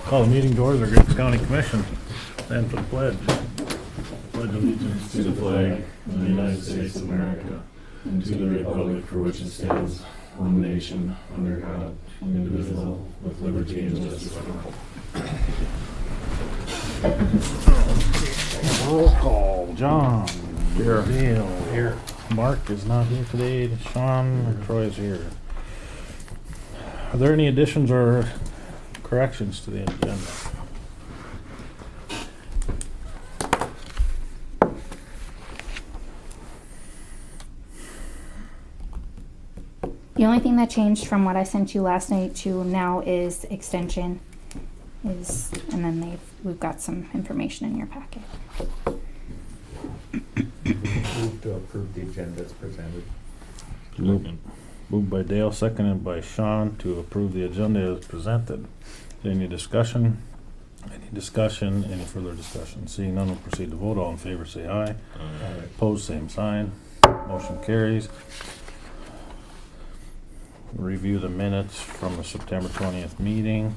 Call the meeting to order, Griggs County Commission. Stand for the pledge. Pledge allegiance to the flag of the United States of America and to the republic for which it stands, one nation, under God, indivisible, with liberty and justice for all. Roll call. John. Here. Dale. Here. Mark is not here today. Sean. Troy is here. Are there any additions or corrections to the agenda? The only thing that changed from what I sent you last night to now is extension and then we've got some information in your packet. Move to approve the agenda as presented. Moved by Dale, seconded by Sean to approve the agenda as presented. Any discussion? Any further discussion? Seeing none, we'll proceed to vote. All in favor say aye. Opposed, same sign. Motion carries. Review the minutes from the September 20th meeting.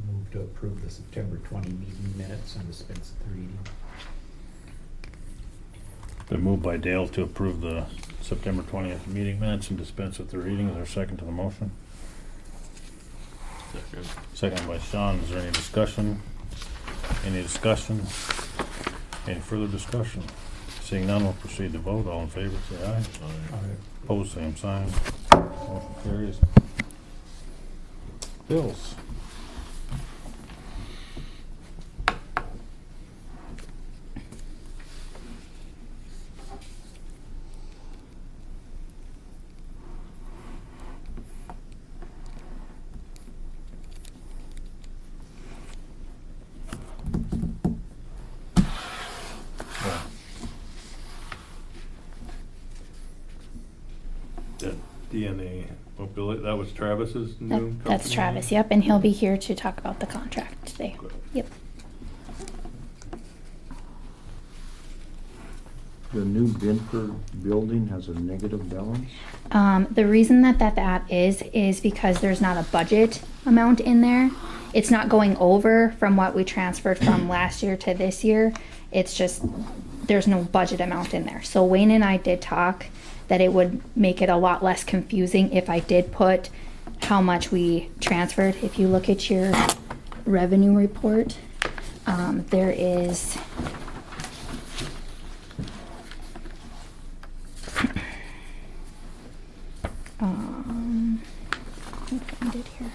Move to approve the September 20 meeting minutes and dispense with the reading. Been moved by Dale to approve the September 20th meeting minutes and dispense with the reading. Is there a second to the motion? Second. Second by Sean. Is there any discussion? Any discussion? Any further discussion? Seeing none, we'll proceed to vote. All in favor say aye. Opposed, same sign. Motion carries. Bills. That DNA mobility, that was Travis's new company? That's Travis, yep, and he'll be here to talk about the contract today. Good. Yep. The new Binford building has a negative balance? The reason that is because there's not a budget amount in there. It's not going over from what we transferred from last year to this year. It's just, there's no budget amount in there. So Wayne and I did talk that it would make it a lot less confusing if I did put how much we transferred. If you look at your revenue report, there is I'll find it here.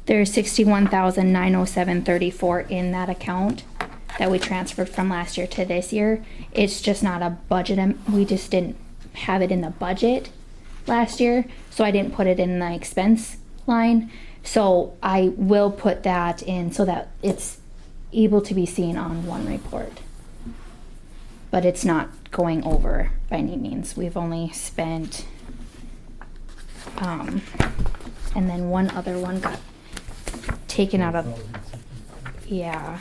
There's $61,907.34 in that account that we transferred from last year to this year. It's just not a budget. We just didn't have it in the budget last year, so I didn't put it in the expense line. So I will put that in so that it's able to be seen on one report. But it's not going over by any means. We've only spent, and then one other one got taken out of, yeah.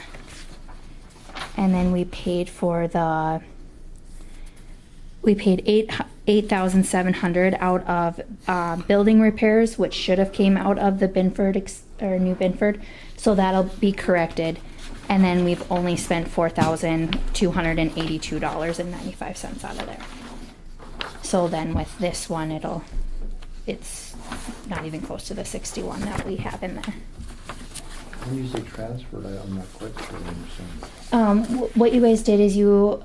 And then we paid $8,700 out of building repairs, which should have came out of the New Binford, so that'll be corrected. And then we've only spent $4,282.95 out of there. So then with this one, it's not even close to the 61 that we have in there. When you say transferred, I'm not quite sure what you're saying. What you guys did is you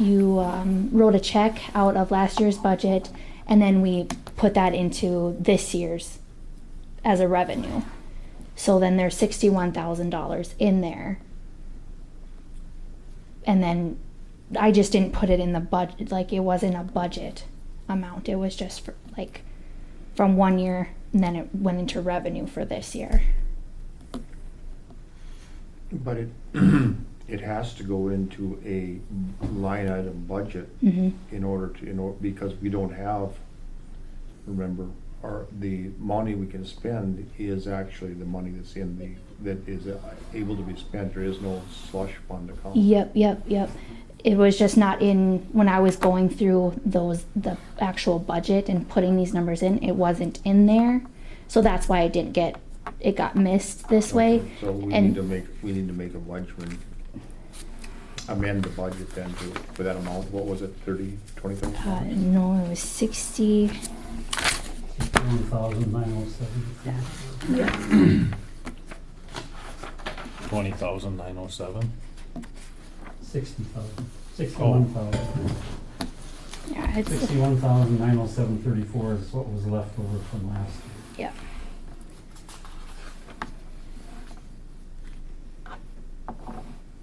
wrote a check out of last year's budget, and then we put that into this year's as a revenue. So then there's $61,000 in there. And then I just didn't put it in the budget, like it wasn't a budget amount. It was just for, like, from one year, and then it went into revenue for this year. But it, it has to go into a line item budget in order to, because we don't have, remember, the money we can spend is actually the money that's that is able to be spent. There is no slush fund account. Yep. It was just not in, when I was going through the actual budget and putting these numbers in, it wasn't in there. So that's why it got missed this way. So we need to make a budget, amend the budget then for that amount. What was it, 20,000? No, it was 60. 1,907. 20,907. 60,000. 61,000. Yeah, it's 61,907.34 is what was left over from last year. yeah.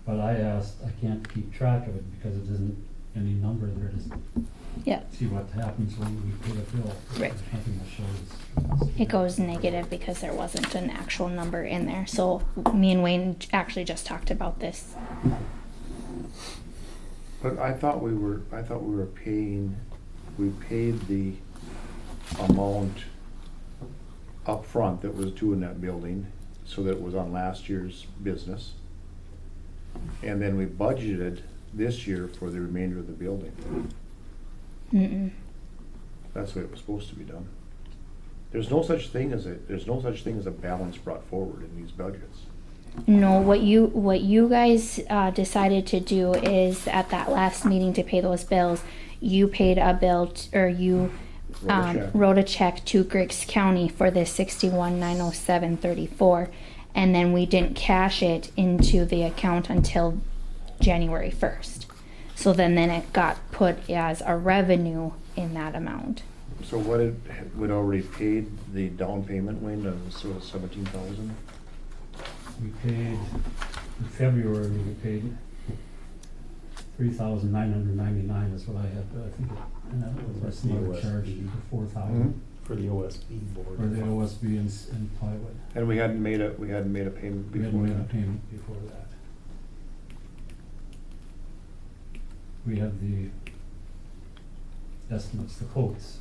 But I can't keep track of it because it isn't any number there to Yeah. see what happens when we pay a bill. Right. There's nothing that shows. It goes negative because there wasn't an actual number in there. So me and Wayne actually just talked about this. But I thought we paid the amount up front that was due in that building, so that it was on last year's business. And then we budgeted this year for the remainder of the building. That's the way it was supposed to be done. There's no such thing as a balance brought forward in these budgets. No, what you guys decided to do is at that last meeting to pay those bills, you paid a bill you wrote a check to Griggs County for this $61,907.34, and then we didn't cash it into the account until January 1st. So then it got put as a revenue in that amount. So we'd already paid the down payment, Wayne, of sort of 17,000? We paid, in February, we paid $3,999 is what I had, I think, and that was another charge for $4,000 For the OSB board. for the OSB and plywood. And we hadn't made a payment We before hadn't made a that. payment before that. We have the estimates, the quotes,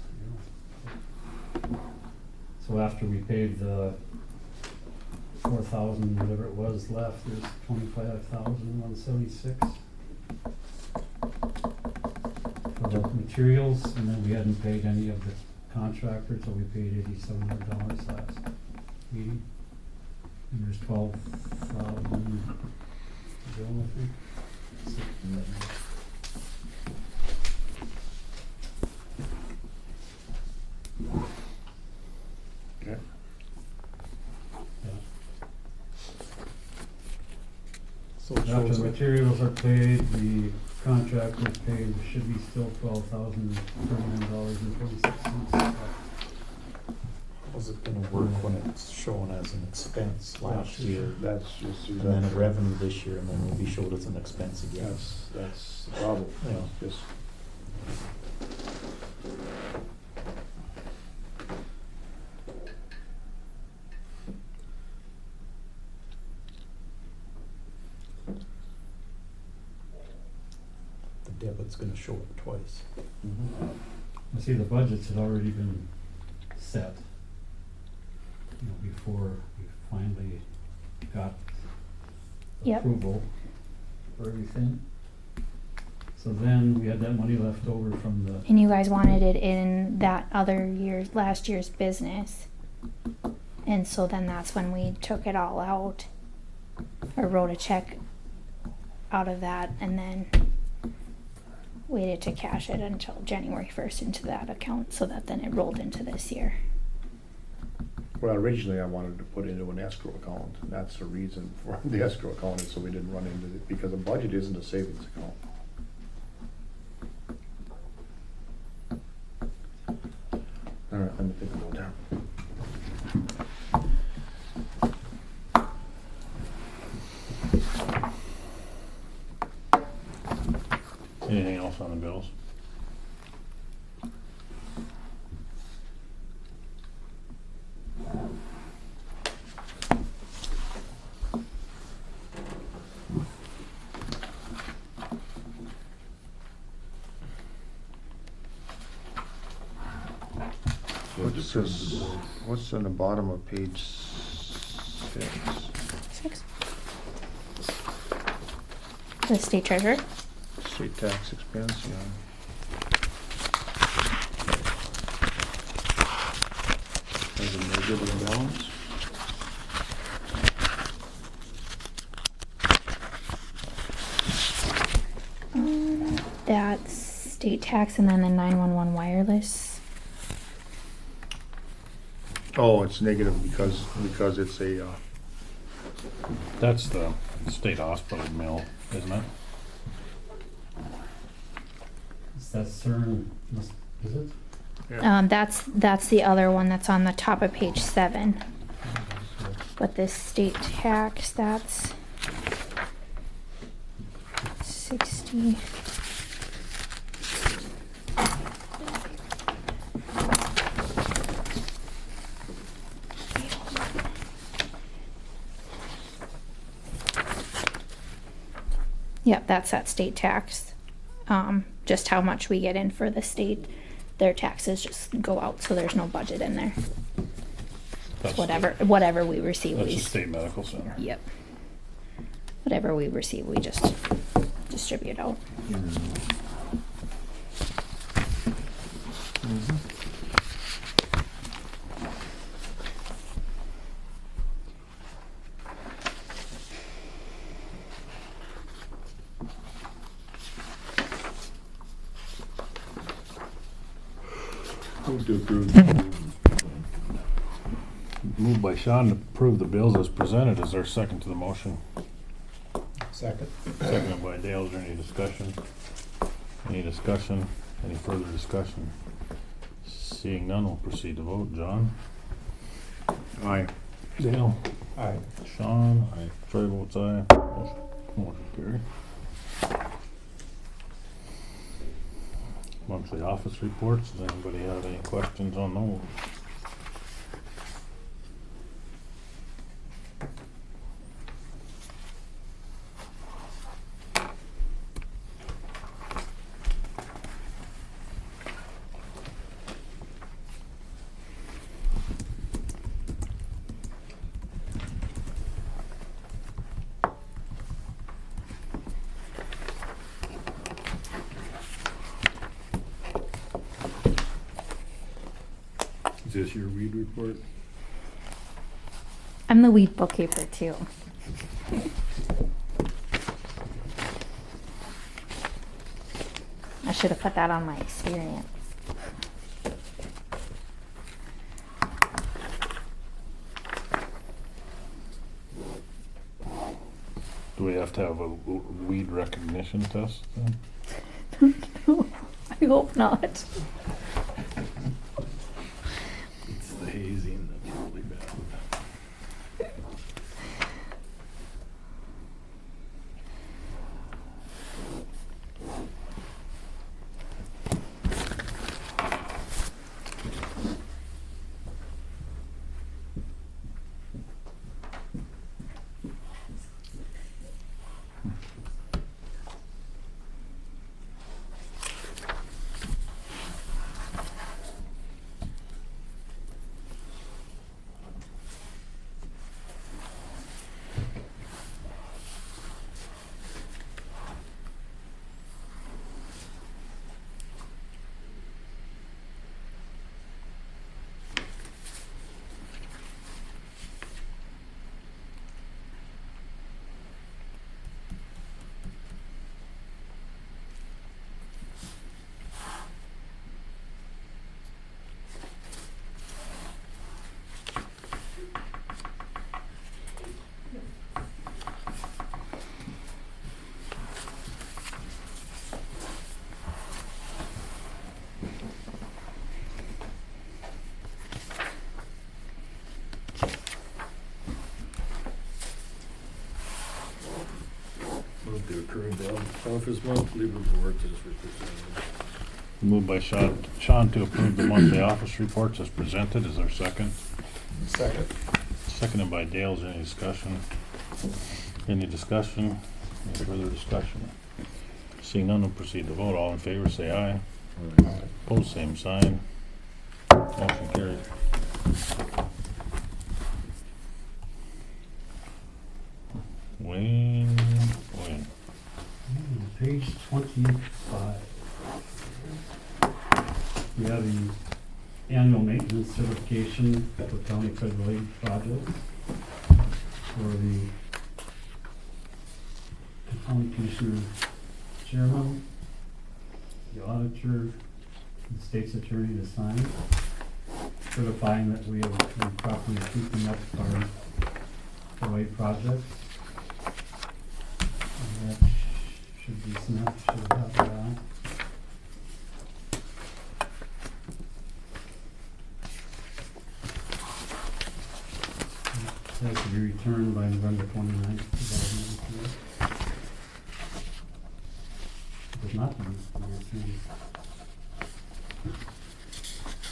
So after we paid the 4,000, whatever it was left, there's 25,176 for the materials, and then we hadn't paid any of the contractors, so we paid $8,700 last meeting. And there's 12,000 bill, I think. Okay. So it After shows the that materials are paid, the contractors paid, should be still $12,039.26. how's it gonna work when it's shown as an expense last year? That's just. And then a revenue this year, and then it'll be showed as an expense again. That's the problem. Yeah. Just. The debit it's gonna show up twice. I see the budgets had already been set, before we finally got Yep. approval for everything. So then we had that money left over from the, And you guys wanted it in that last year's business. And so then that's when we took it all out, or wrote a check out of that, and then waited to cash it until January 1st into that account, so that then it rolled into this year. Well, originally I wanted to put it into an escrow account, and that's the reason for the escrow account, is so we didn't run into it, because a budget isn't a savings account. All right, let me think about that. Anything else on the bills? What's this, what's on the bottom of page 6? 6. The state treasurer. State tax expense, yeah. Has a negative balance. That's state tax, and then the 911 wireless. Oh, it's negative because it's a, That's the state hospital mill, isn't it? is that CERN, is it? That's the other one that's on the top of page 7. But this state tax, that's 60. Yep, that's that state tax. Just how much we get in for the state, their taxes just go out, so there's no budget in there. That's Whatever we receive, That's we the state medical center. Yep. Whatever we receive, we just distribute out. move to approve. Moved by Sean to approve the bills as presented. Is there a second to the motion? Second. Seconded by Dale. Is there any discussion? Any discussion? Any further discussion? Seeing none, we'll proceed to vote. John? Aye. Dale? Aye. Sean? Aye. Troy votes aye. Motion carried. Monthly office reports. Does anybody have any questions on those? Is this your weed report? I'm the weed bookkeeper too. I should have put that on my experience. Do we have to have a weed recognition test then? I hope not. It's the hazing that's really bad. approve the office monthly reports as represented. Moved by Sean to approve the monthly office reports as presented. Is there a second? Second. Seconded by Dale. Is there any discussion? Any discussion? Any further discussion? Seeing none, we'll proceed to vote. All in favor, say aye. Opposed, same sign. Motion carried. Wayne. Page 25. We have the annual maintenance certification for county federal aid projects for the county commissioner chairman, the auditor, and the state's attorney to sign, certifying that we have been properly keeping up our federal aid projects. And that should be Smith, should have that. It has to be returned by November 29th, 2019. It does not be returned.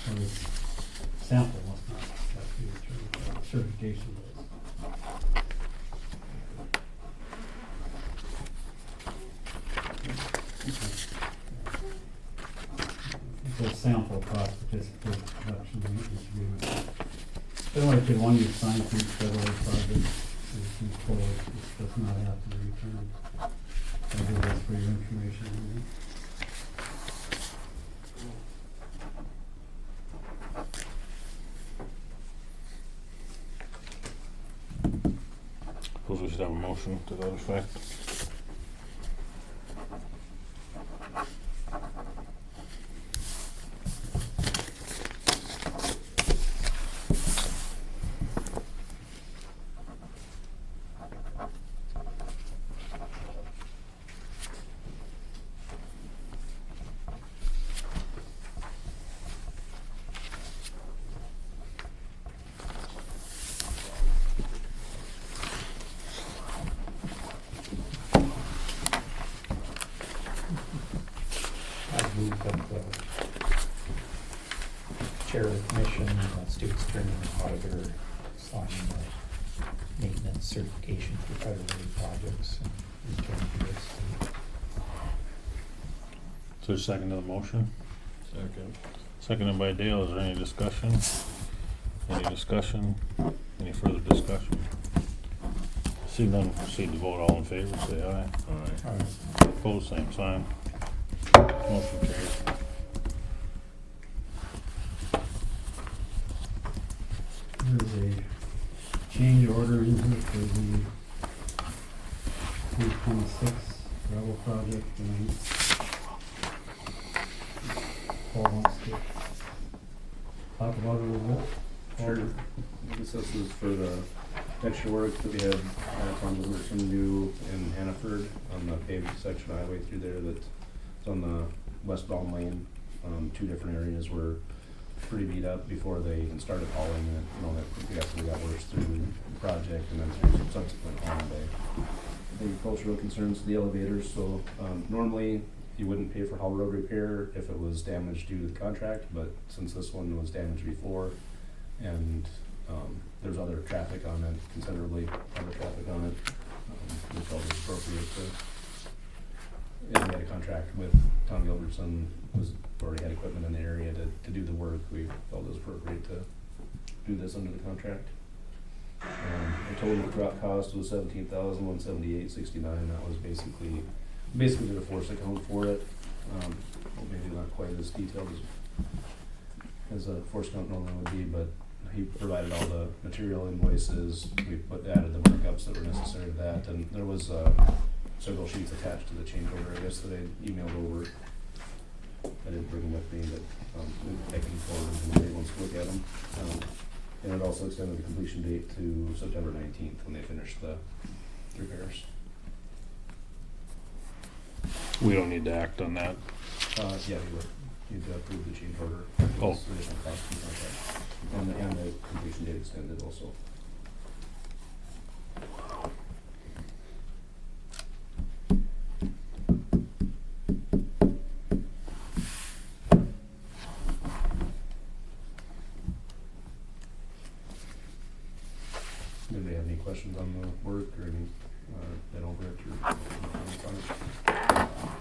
Or the sample must not have to be returned, certification does. The sample cost participant production maintenance agreement. Similar to one you signed for each federal aid project, is moved forward, this does not have to be returned. I do this for your information. Suppose we should have a motion to that effect. I move that the chair of the commission, state's attorney and auditor sign the maintenance certification for federal aid projects and return to this. Is there a second to the motion? Second. Seconded by Dale. Is there any discussion? Any discussion? Any further discussion? Seeing none, proceed to vote. All in favor, say aye. Aye. Opposed, same sign. Motion carried. There's a change order in here for the 2026 gravel project, and Paul wants to talk about it a little bit. Paul? Sure. I guess this is for the extra work that we had Anton was going to do in Hannaford on the paved section of highway through there that's on the westbound lane. Two different areas were pretty beat up before they even started hauling it. You know, that we got worse through the project and then through some subsequent hauling day. Agricultural concerns to the elevators, so normally you wouldn't pay for haul road repair if it was damaged due to the contract, but since this one was damaged before and there's other traffic on it, considerably other traffic on it, we felt it was appropriate to, and we had a contract with Tom Gilbertson, who's already had equipment in the area to do the work. We felt it was appropriate to do this under the contract. The total drop cost was $17,178.69. That was basically did a force account for it. Well, maybe not quite as detailed as a force account normally would be, but he provided all the material invoices. We added the markups that were necessary to that, and there was several sheets attached to the change order, I guess, that I emailed over. I didn't bring them with me, but I can forward them to anybody who wants to look at them. And it also extended the completion date to September 19th when they finish the repairs. We don't need to act on that. Yeah, you would. You'd approve the change order. Oh. It's additional cost and contract. And the completion date extended also. questions on the work or any, been over it or comments on it?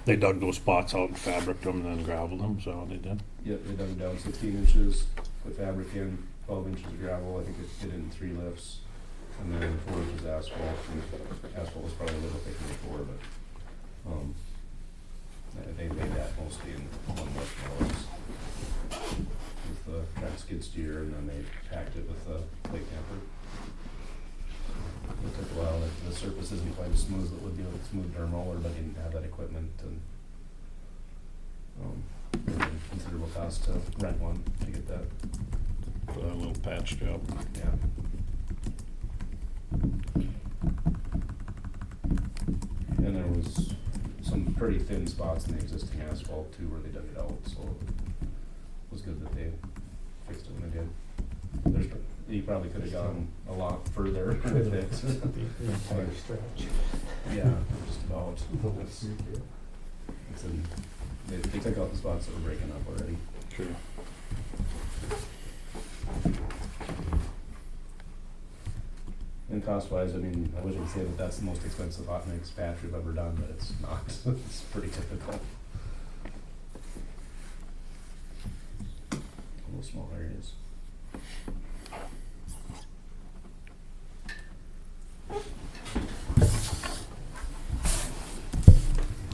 They dug those spots out and fabric them and then gravelled them, so they did. Yep, they dug it down 16 inches, put fabric in, 12 inches of gravel. I think it did it in 3 lifts, and then 4 inches asphalt. And asphalt was probably a little thicker before, but they made that mostly in 1 lift more or less. With the track skid steer, and then they packed it with the plate camper. It took a while. The surface isn't quite as smooth as it would be with a smooth derm roller, but didn't have that equipment, and considerable cost to rent one to get that. For that little patch job. Yeah. And there was some pretty thin spots in the existing asphalt too, where they dug it out, so it was good that they fixed it when they did. You probably could have gone a lot further with it. The entire stretch. Yeah, just about. They took out the spots that were breaking up already. Sure. And cost-wise, I mean, I wouldn't say that that's the most expensive hot mix patch we've ever done, but it's not. It's pretty typical. Little small areas.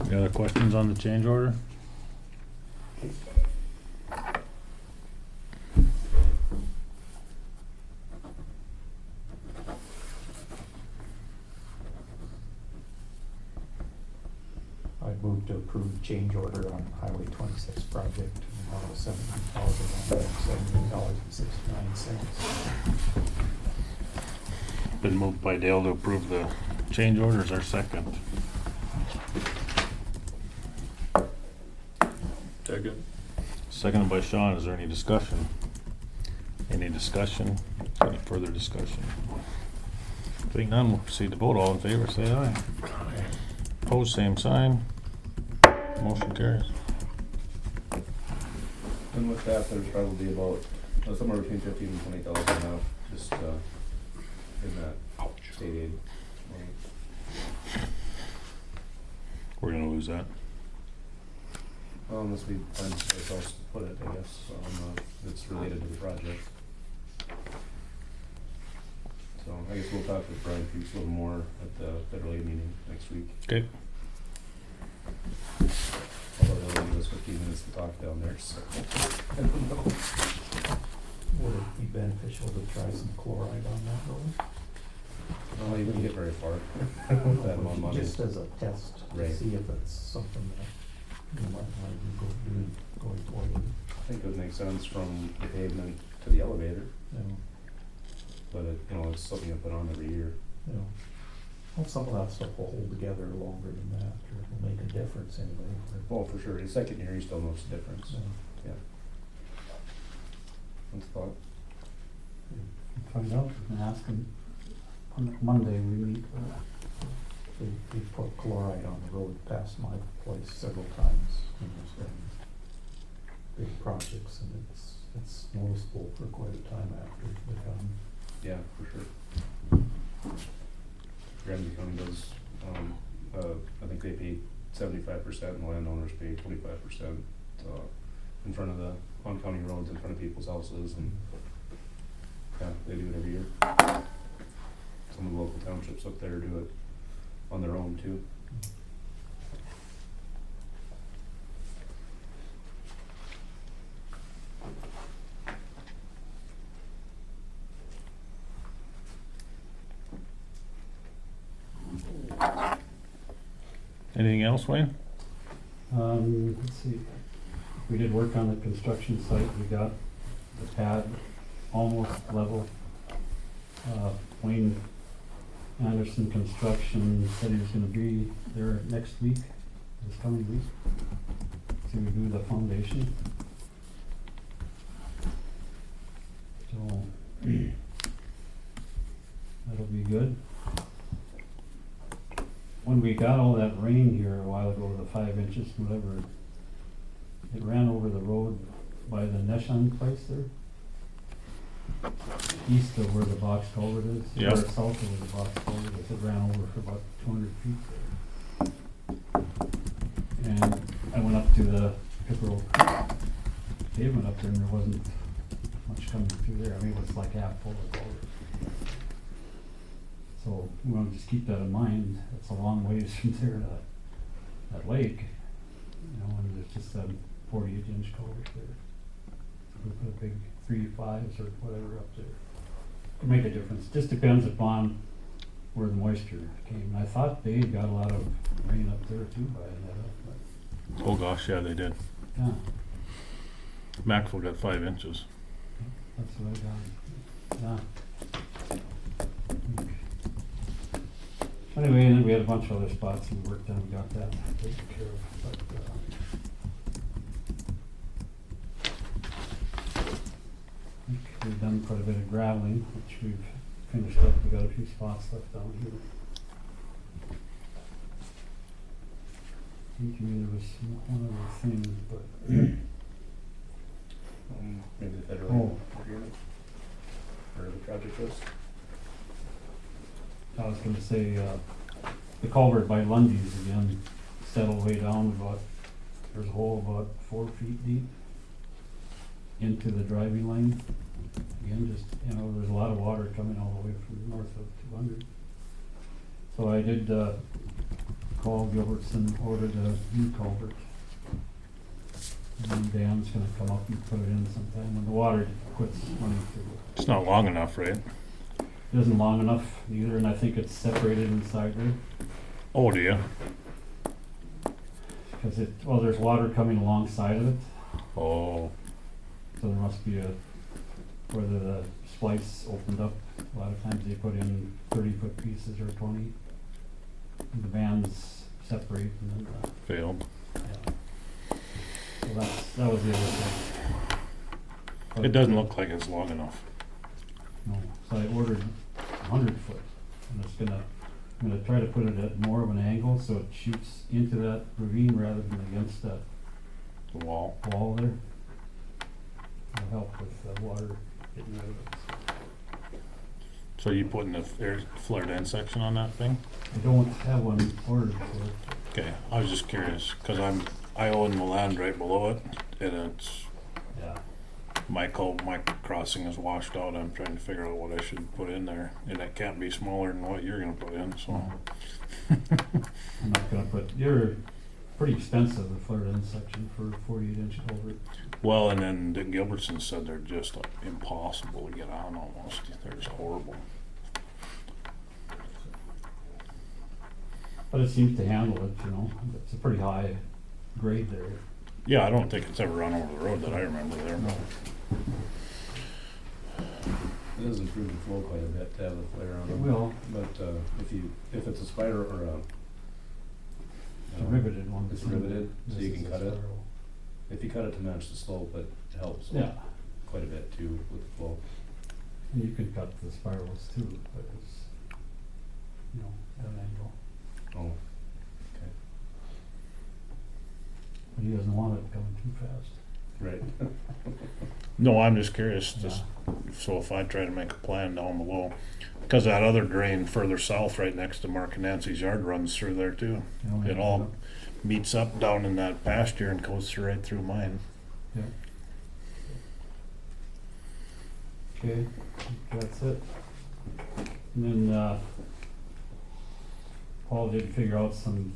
Any other questions on the change order? I'd move to approve change order on Highway 26 project, in amount of $17,179. Been moved by Dale to approve the change order. Is there a second? Second. Seconded by Sean. Is there any discussion? Any discussion? Any further discussion? Seeing none, we'll proceed to vote. All in favor, say aye. Opposed, same sign. Motion carries. And with that, there's probably about somewhere between 15 and 20,000 now, just in that state aid money. We're gonna lose that. Unless we find someplace else to put it, I guess, that's related to the project. So I guess we'll talk with Brian Fuchs a little more at the federal aid meeting next week. Okay. Although they'll give us 15 minutes to talk down there, so I don't know. Would it be beneficial to try some chloride on that road? Well, you wouldn't get very far with that amount of money. Just as a test, to Right. see if it's something that you might want to go doing going forward. I think it would make sense from the pavement to the elevator, You know, but it's something you put on every year. you know. Well, some of that stuff will hold together longer than that, or it'll make a difference anyway. Oh, for sure. The second year, you still notice the difference. So, Yeah. What's the thought? Find out, and ask them, on Monday we meet, we put chloride on the road past my place several times when there's been big projects, and it's noticeable for quite a time after they're done. Yeah, for sure. Ramsey County does, I think they pay 75% and landowners pay 25% in front of the, on county roads, in front of people's houses, and yeah, they do it every year. Some of the local townships up there do it on their own too. Anything else, Wayne? let's see, we did work on the construction site, we got the pad almost level. Wayne Anderson Construction said he was gonna be there next week, this coming week, to do the foundation. So, that'll be good. When we got all that rain here a while ago, the 5 inches, whatever, it ran over the road by the Neshan place there. east of where the box culvert is. Yeah. Or south of where the box culvert is, it ran over for about 200 feet there. And I went up to the Pickerel pavement up there and there wasn't much coming through there. I mean, it was like half full of culvert. So we want to just keep that in mind. It's a long ways from there to that lake, you know, and there's just a 48-inch culvert there. We put a big 3.5s or whatever up there. Could make a difference. Just depends upon where the moisture came. And I thought they got a lot of rain up there too by that, Oh gosh, yeah, they did. but yeah, Maxwell got 5 inches. that's what I got. Yeah. Anyway, and then we had a bunch of other spots we worked on, we got that taken care of, but, I think we've done quite a bit of graveling, which we've finished up, we got a few spots left down here. I think there was one other thing, but, Maybe the federal Oh. agreement, or the project list. I was gonna say, the culvert by Lundy's again, settled way down about, there's a hole about 4 feet deep into the driving lane. Again, just, you know, there's a lot of water coming all the way from north of 200. So I did, call Gilbertson, ordered a new culvert. And Dan's gonna come up and put it in sometime when the water quits running through. It's not long enough, right? It isn't long enough either, and I think it's separated inside there. Oh, do you? Because well, there's water coming alongside of it, Oh, so there must be whether the splice opened up, a lot of times they put in 30-foot pieces or 20. And the bands separate and then, failed. yeah. So that was the other thing. But, It doesn't look like it's long enough. No, so I ordered 100 foot, and I'm gonna try to put it at more of an angle so it shoots into that ravine rather than against that The wall. wall there. It'll help with water getting rid of it. So you putting the air flared end section on that thing? I don't have one ordered for it. Okay, I was just curious, cause I own the land right below it, and it's, Yeah. my crossing is washed out, I'm trying to figure out what I should put in there, and it can't be smaller than what you're gonna put in, so. I'm not gonna put, you're pretty expensive, the flared end section for 48-inch culvert. Well, and then Dick Gilbertson said they're just like impossible to get on almost, they're just horrible. But it seems to handle it, you know, it's a pretty high grade there. Yeah, I don't think it's ever run over the road that I remember there, but. It does improve the flow quite a bit to have the flare on It them. will, But if it's a spider or a it's a riveted one. It's riveted, so This you is can a cut it. spiral. If you cut it to match the slope, it helps Yeah, quite a bit too with the flow. and you can cut the spirals too, but it's, you know, at an angle. Oh, But he doesn't want it coming too fast. right. No, I'm just curious, just, so if I try to make a plan down below, cause that other drain further south, right next to Mark and Nancy's yard runs through there too. You know, It all meets up down in that pasture and goes through right through mine. Yeah. Okay, that's it. And then, Paul did figure out some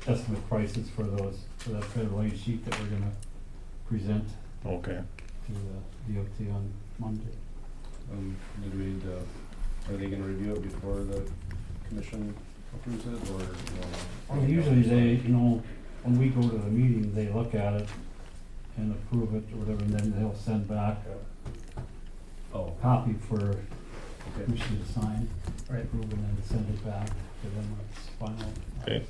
estimate prices for that federal aid sheet that we're gonna present Okay. to the DOT on Monday. Did we, are they gonna review it before the commission approves it, or? Well, usually they, you know, when we go to the meeting, they look at it and approve it or whatever, and then they'll send back a Oh, copy for okay. commission to sign. Right. Approve and then send it back to them when it's final. Okay.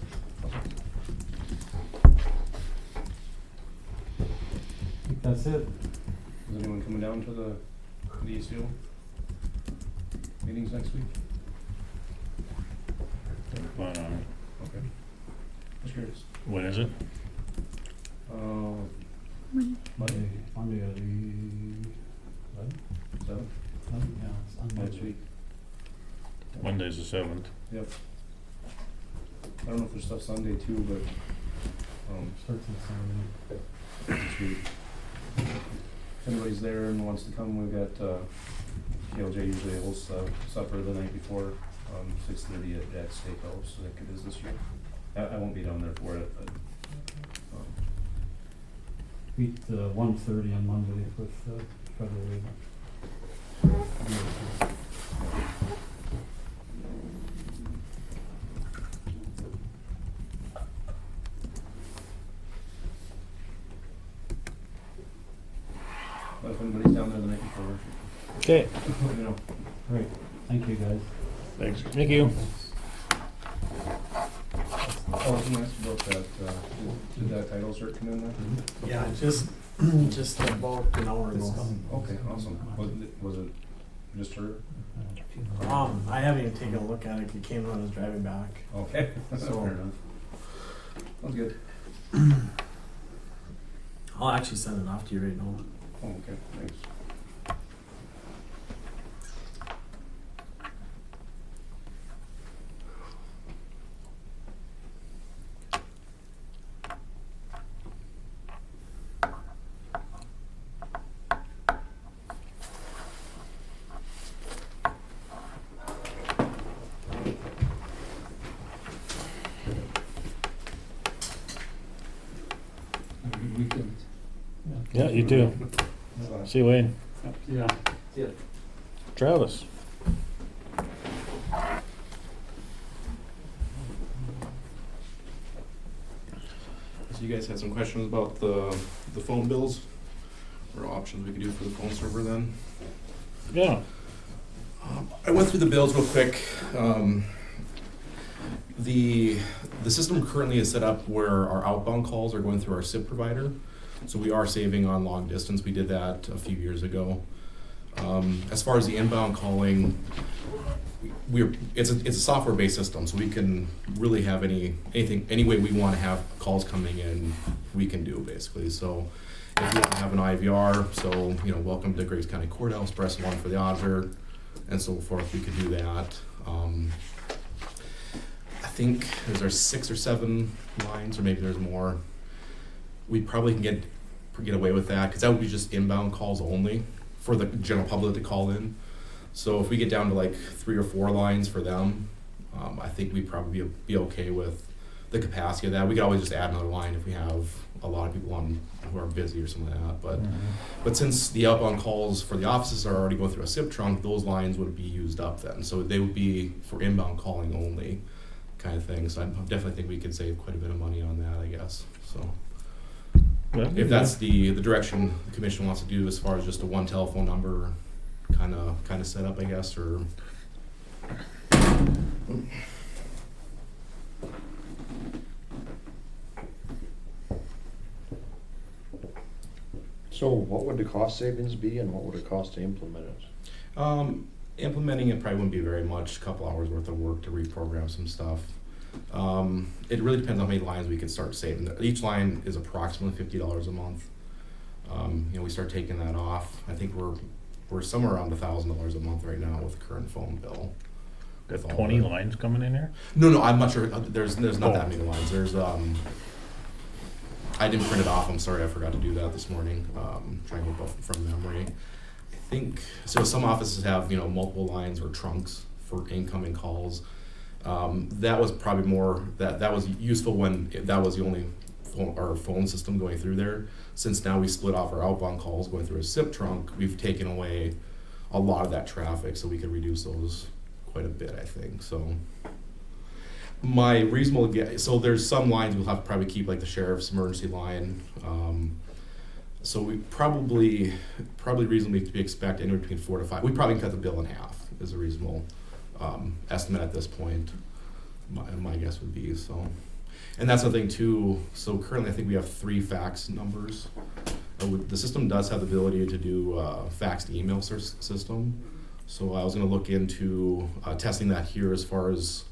I think that's it. Is anyone coming down to the ECO meetings next week? Okay. Okay. Just curious. When is it? Monday, Monday at the 11th? 7th? Yeah, it's on next week. Monday's the 7th. Yep. I don't know if there's stuff Sunday too, but, Starts on Saturday. this week. If anybody's there and wants to come, we've got, KLJ usually hosts, supper the night before, 6:30 at Jack's Steakhouse, like it is this year. I won't be down there for it, but, Meet 1:30 on Monday with federal agent. but if anybody's down there the night before, Okay, let me know. Great, thank you guys. Thanks. thank you. Oh, I was gonna ask you about that, did that title cert come in then? Yeah, just about an hour ago. Okay, awesome. Was it just her? I haven't even taken a look at it. It came when I was driving back. Okay, So- fair enough. Sounds good. I'll actually send it off to you right now. Oh, okay, thanks. Have a good weekend. Yeah, you too. See you, Wayne. Yeah. Travis. So you guys had some questions about the phone bills, or options we could do for the phone server then? Yeah. I went through the bills real quick. The system currently is set up where our outbound calls are going through our SIP provider. So we are saving on long distance. We did that a few years ago. As far as the inbound calling, it's a software-based system, so we can really have any way we want to have calls coming in, we can do basically. So if you want to have an IVR, so welcome to Griggs County Courthouse, press 1 for the auditor, and so forth. We could do that. I think there's 6 or 7 lines, or maybe there's more. We probably can get away with that because that would be just inbound calls only for the general public to call in. So if we get down to like 3 or 4 lines for them, I think we'd probably be okay with the capacity of that. We could always just add another line if we have a lot of people on who are busy or something like that. But since the outbound calls for the offices are already going through a SIP trunk, those lines would be used up then. So they would be for inbound calling only kind of thing. So I definitely think we could save quite a bit of money on that, I guess. So if that's the direction the commission wants to do as far as just a one telephone number kind of set up, I guess, or So what would the cost savings be and what would it cost to implement it? implementing it probably wouldn't be very much, a couple hours worth of work to reprogram some stuff. It really depends on how many lines we could start saving. Each line is approximately $50 a month. We start taking that off. I think we're somewhere around $1,000 a month right now with the current phone bill. Got With all 20 the- lines coming in here? No, I'm not sure. There's not Oh. that many lines. There's I didn't print it off. I'm sorry, I forgot to do that this morning. Trying to go from memory. I think so. Some offices have multiple lines or trunks for incoming calls. That was probably more that was useful when that was the only phone system going through there. Since now we split off our outbound calls going through a SIP trunk, we've taken away a lot of that traffic, so we could reduce those quite a bit, I think. So my reasonable guess, so there's some lines we'll have to probably keep, like the sheriff's emergency line. So we probably reasonably to be expect anywhere between 4 to 5. We probably cut the bill in half is a reasonable estimate at this point. My guess would be so. And that's the thing too. So currently, I think we have 3 fax numbers. The system does have the ability to do fax to email system. So I was going to look into testing that here as far as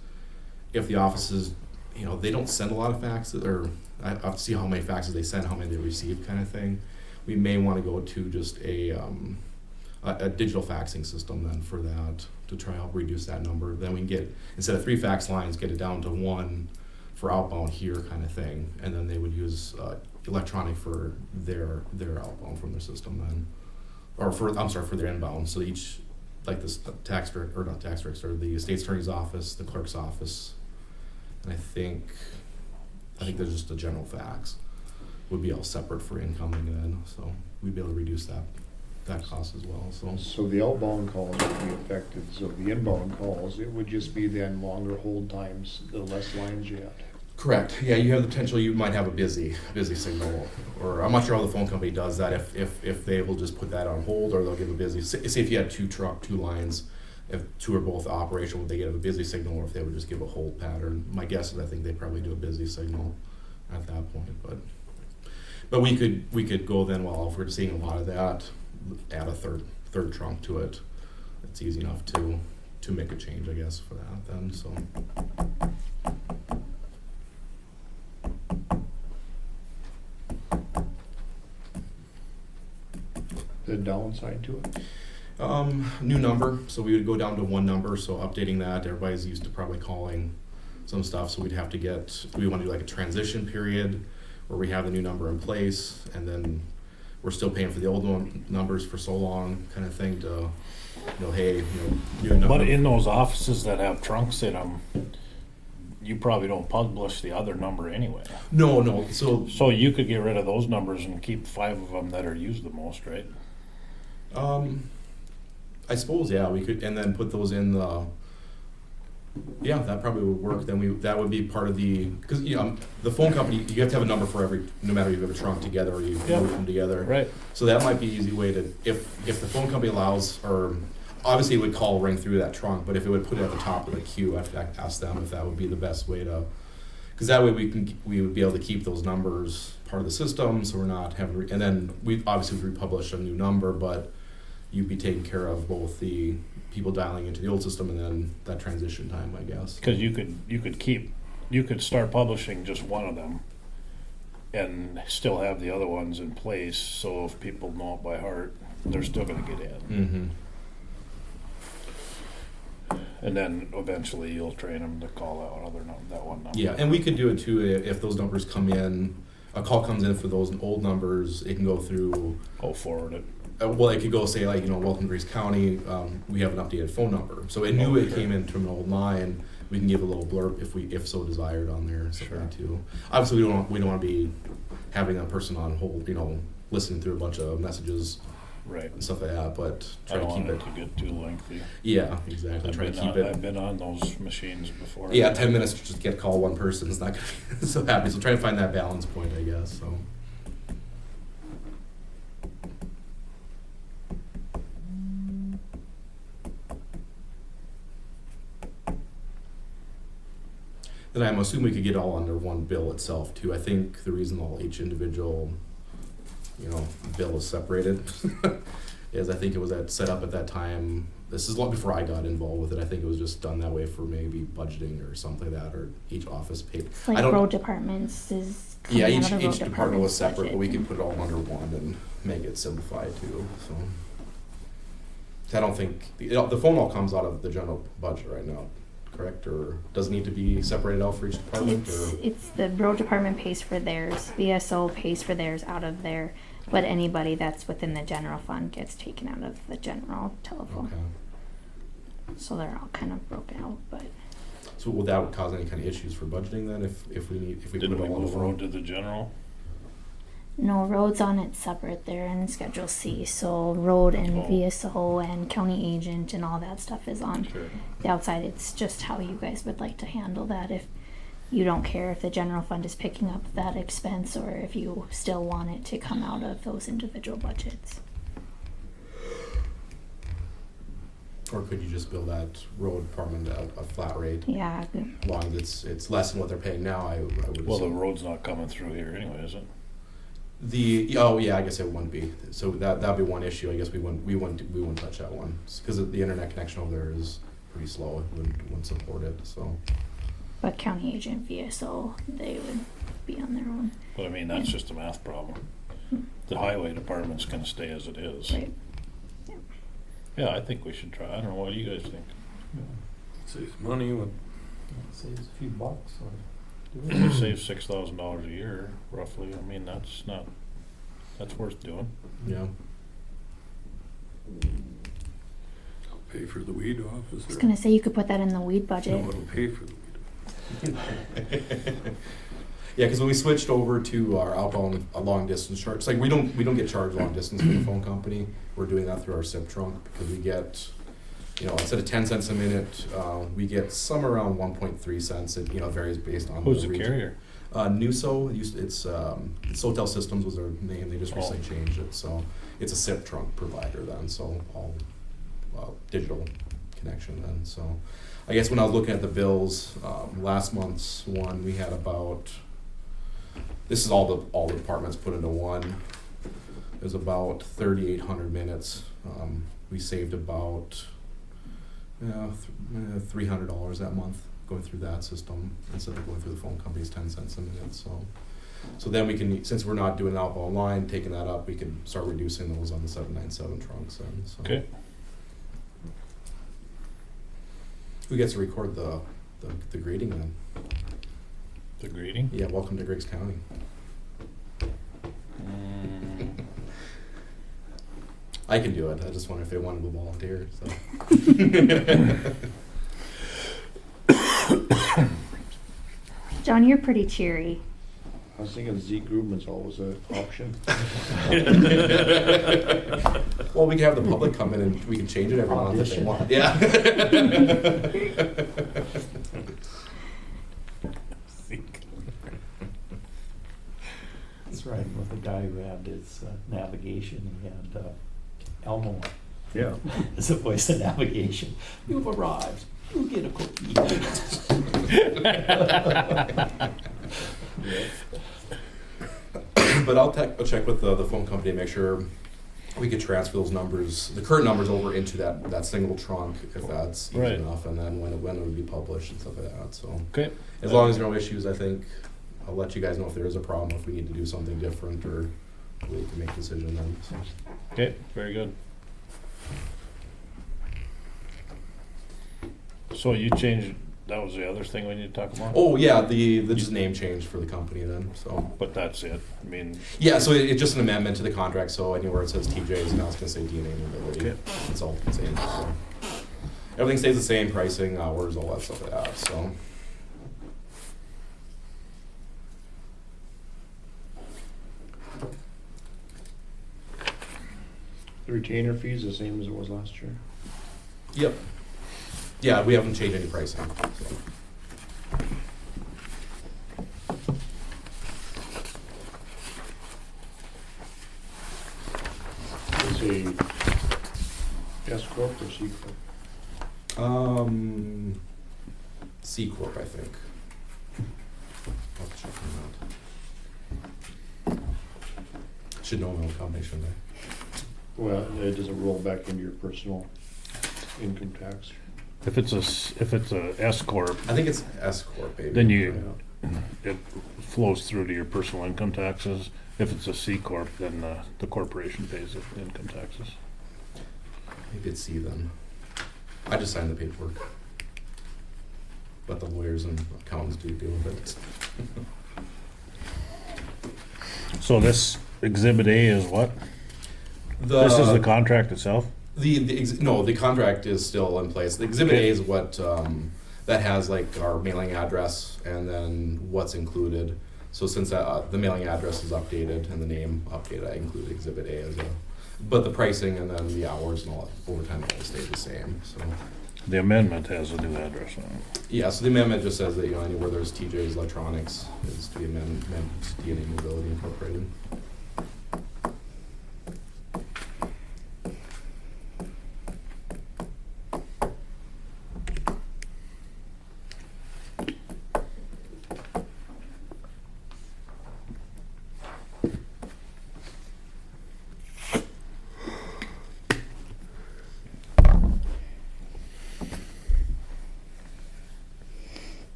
if the offices, they don't send a lot of faxes, or I have to see how many faxes they send, how many they receive, kind of thing. We may want to go to just a a digital faxing system then for that, to try to help reduce that number. Then we can get, instead of 3 fax lines, get it down to 1 for outbound here kind of thing. And then they would use electronic for their outbound from their system then. Or for their inbound. So each, like this tax director, or not tax director, or the state's attorney's office, the clerk's office, and I think there's just a general fax would be all separate for incoming then. So we'd be able to reduce that cost as well. So the outbound calls would be affected, so the inbound calls, it would just be then longer hold times, the less lines you have. Correct. Yeah, you have the potential. You might have a busy signal, or I'm not sure how the phone company does that. If they will just put that on hold, or they'll give a busy. Say if you had two lines, if 2 are both operational, would they get a busy signal, or if they would just give a hold pattern? My guess is I think they probably do a busy signal at that point. But we could go then. Well, if we're seeing a lot of that, add a third trunk to it. It's easy enough to make a change, I guess, for that then. So. The downside to it? New number, so we would go down to 1 number, so updating that. Everybody's used to probably calling some stuff, so we want to do like a transition period where we have the new number in place, and then we're still paying for the old numbers for so long, kind of thing, to, hey, new number. But in those offices that have trunks in them, you probably don't publish the other number anyway. No, So you could get rid of those numbers and keep 5 of them that are used the most, right? I suppose, yeah, we could, and then put those in the. Yeah, that probably would work. Then that would be part of because the phone company, you have to have a number for every, no matter if you have a trunk together or you move them together. Right. So that might be an easy way to, if the phone company allows, or obviously it would ring through that trunk, but if it would put it at the top of the queue, I'd have to ask them if that would be the best way to, because that way we would be able to keep those numbers part of the system, so we're not having, and then we obviously would republish a new number, but you'd be taking care of both the people dialing into the old system and then that transition time, I guess. Because you could start publishing just one of them and still have the other ones in place, so if people know it by heart, they're still going to get in. Mm-hmm. And then eventually you'll train them to call that one number. Yeah, and we could do it too if those numbers come in, a call comes in for those old numbers, it can go through. Forward it. Well, it could go say like, welcome to Griggs County, we have an updated phone number. So it knew it came in from an old line. We can give a little blurb if so desired on there. Sure. Too. Obviously, we don't want to be having that person on hold, listening through a bunch of messages, right, and stuff like that. But try to keep it to get too lengthy. Yeah, exactly. I've been on those machines before. Yeah, 10 minutes to just call one person is not going to be so happy. So try to find that balance point, I guess. So. Then I'm assuming we could get all under one bill itself too. I think the reason each individual, bill is separated is I think it was set up at that time. This is long before I got involved with it. I think it was just done that way for maybe budgeting or something like that, or each office paid. Like road departments is. Yeah, each department was separate, but we could put it all under one and make it simplified too. So I don't think the phone all comes out of the general budget right now. Correct, or does it need to be separated out for each department? It's the road department pays for theirs, VSO pays for theirs out of there, but anybody that's within the general fund gets taken out of the general telephone. Okay. So they're all kind of broken out, but. So would that cause any kind of issues for budgeting then if we Did put we it all on the move phone? road to the general? No, roads on it separate. They're in Schedule C. So road and VSO and county agent and all that stuff is on the outside. It's just how you guys would like to handle that. If you don't care if the general fund is picking up that expense or if you still want it to come out of those individual budgets. Or could you just bill that road department at a flat rate? Yeah. As long as it's less than what they're paying now, I would. Well, the road's not coming through here anyway, is it? I guess it wouldn't be. So that'd be one issue. I guess we wouldn't touch that one because the internet connection over there is pretty slow. It wouldn't support it. So. But county agent VSO, they would be on their own. But I mean, that's just a math problem. The highway department's going to stay as it is. Right. Yeah. Yeah, I think we should try. I don't know, what do you guys think? Saves money with. It saves a few bucks or do It it. saves $6,000 a year, roughly. I mean, that's worth doing. Yeah. Pay for the weed officer. I was gonna say you could put that in the weed budget. No, it'll pay for the weed. Yeah, because when we switched over to our outbound long distance charge, it's like we don't get charged long distance from the phone company. We're doing that through our SIP trunk because we get, instead of 10 cents a minute, we get somewhere around 1.3 cents. It varies based on Who's the region. carrier? Nuso, it's Sotel Systems was their name. They just recently changed it, so it's a SIP trunk provider then. So all digital connection then. So I guess when I was looking at the bills, last month's one, we had about. This is all the departments put into one. It was about 3,800 minutes. We saved about $300 that month going through that system instead of going through the phone company's 10 cents a minute. So then we can, since we're not doing outbound line, taking that up, we can start reducing those on the 797 trunks. Then, so. Okay. Who gets to record the grading then? The greeting? Yeah, welcome to Griggs County. I can do it. I just wonder if they wanted to volunteer. So. John, you're pretty cheery. I was thinking Zeke Grubman's always an option. Well, we can have the public come in and we can change it every month if they want. Yeah. That's right, with the guy who had his navigation, he had Elmo Yeah. as a voice of navigation. You've arrived, you get a cookie. But I'll check with the phone company to make sure we could transfer those numbers, the current numbers, over into that single trunk if that's easy Right. enough, and then when it would be published and stuff like that. So Okay. as long as there are no issues, I think I'll let you guys know if there is a problem, if we need to do something different, or we can make a decision then. So. Okay, very good. So you changed, that was the other thing we need to talk about? Oh yeah, the just name change for the company then. So But that's it. I mean, yeah, so it's just an amendment to the contract. So anywhere it says TJ's, now it's gonna say DNA Mobility. Okay. It's all the same. So everything stays the same, pricing, hours, all that stuff like that. So. The retainer fee is the same as it was last year. Yep. Yeah, we haven't changed any pricing. So. It's a S corp or C corp? C Corp, I think. I'll check on that. Should know my own company, shouldn't I? Well, it doesn't roll back into your personal income tax. if it's a S corp, I think it's S Corp, baby. then it flows through to your personal income taxes. If it's a C corp, then the corporation pays the income taxes. Maybe it's C then. I just signed the paperwork. But the lawyers and accountants do deal with it. So this Exhibit A is what? This is the contract itself? The contract is still in place. The Exhibit Okay. A is what that has like our mailing address and then what's included. So since the mailing address is updated and the name updated, I include Exhibit A as a. But the pricing and then the hours and all overtime all stay the same. So The amendment has a new address on it. yeah, so the amendment just says that anywhere there's TJ's Electronics is to be amended to DNA Mobility Incorporated.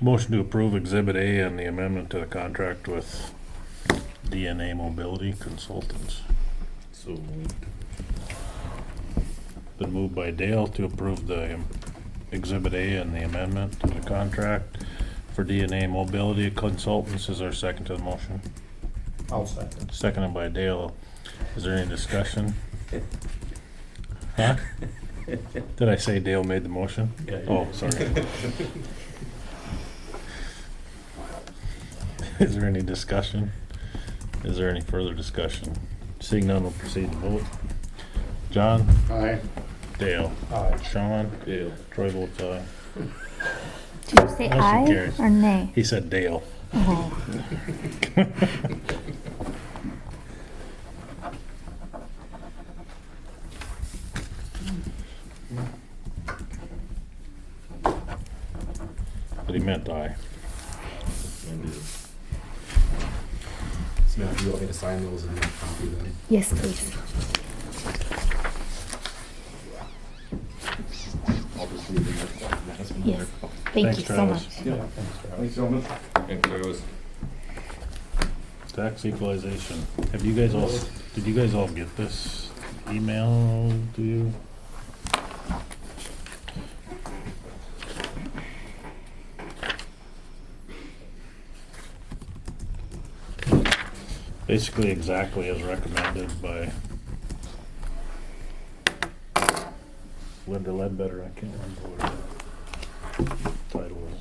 Motion to approve Exhibit A and the amendment to the contract with DNA Mobility Consultants. So moved. Been moved by Dale to approve the Exhibit A and the amendment to the contract for DNA Mobility Consultants. Is there a second to the motion? I'll second. Seconded by Dale. Is there any discussion? Huh? Did I say Dale made the motion? Yeah, you Oh, did. sorry. Is there any discussion? Is there any further discussion? Seeing none, we'll proceed to vote. John? Aye. Dale? Aye. Sean? Dale. Troy votes aye. Did you say Motion aye carries. or nay? He said Dale. Oh. But he meant aye. Samantha, do you want me to sign those and copy them? Yes, please. I'll just leave them there. That's one Yes. there. Thank Thanks, you so Travis. much. Yeah, thanks, Travis. Thanks, gentlemen. Thanks, Travis. Tax equalization. Have you guys all, did you guys all get this email to you? Basically exactly as recommended by Linda Ledbetter. I can't remember what her title is.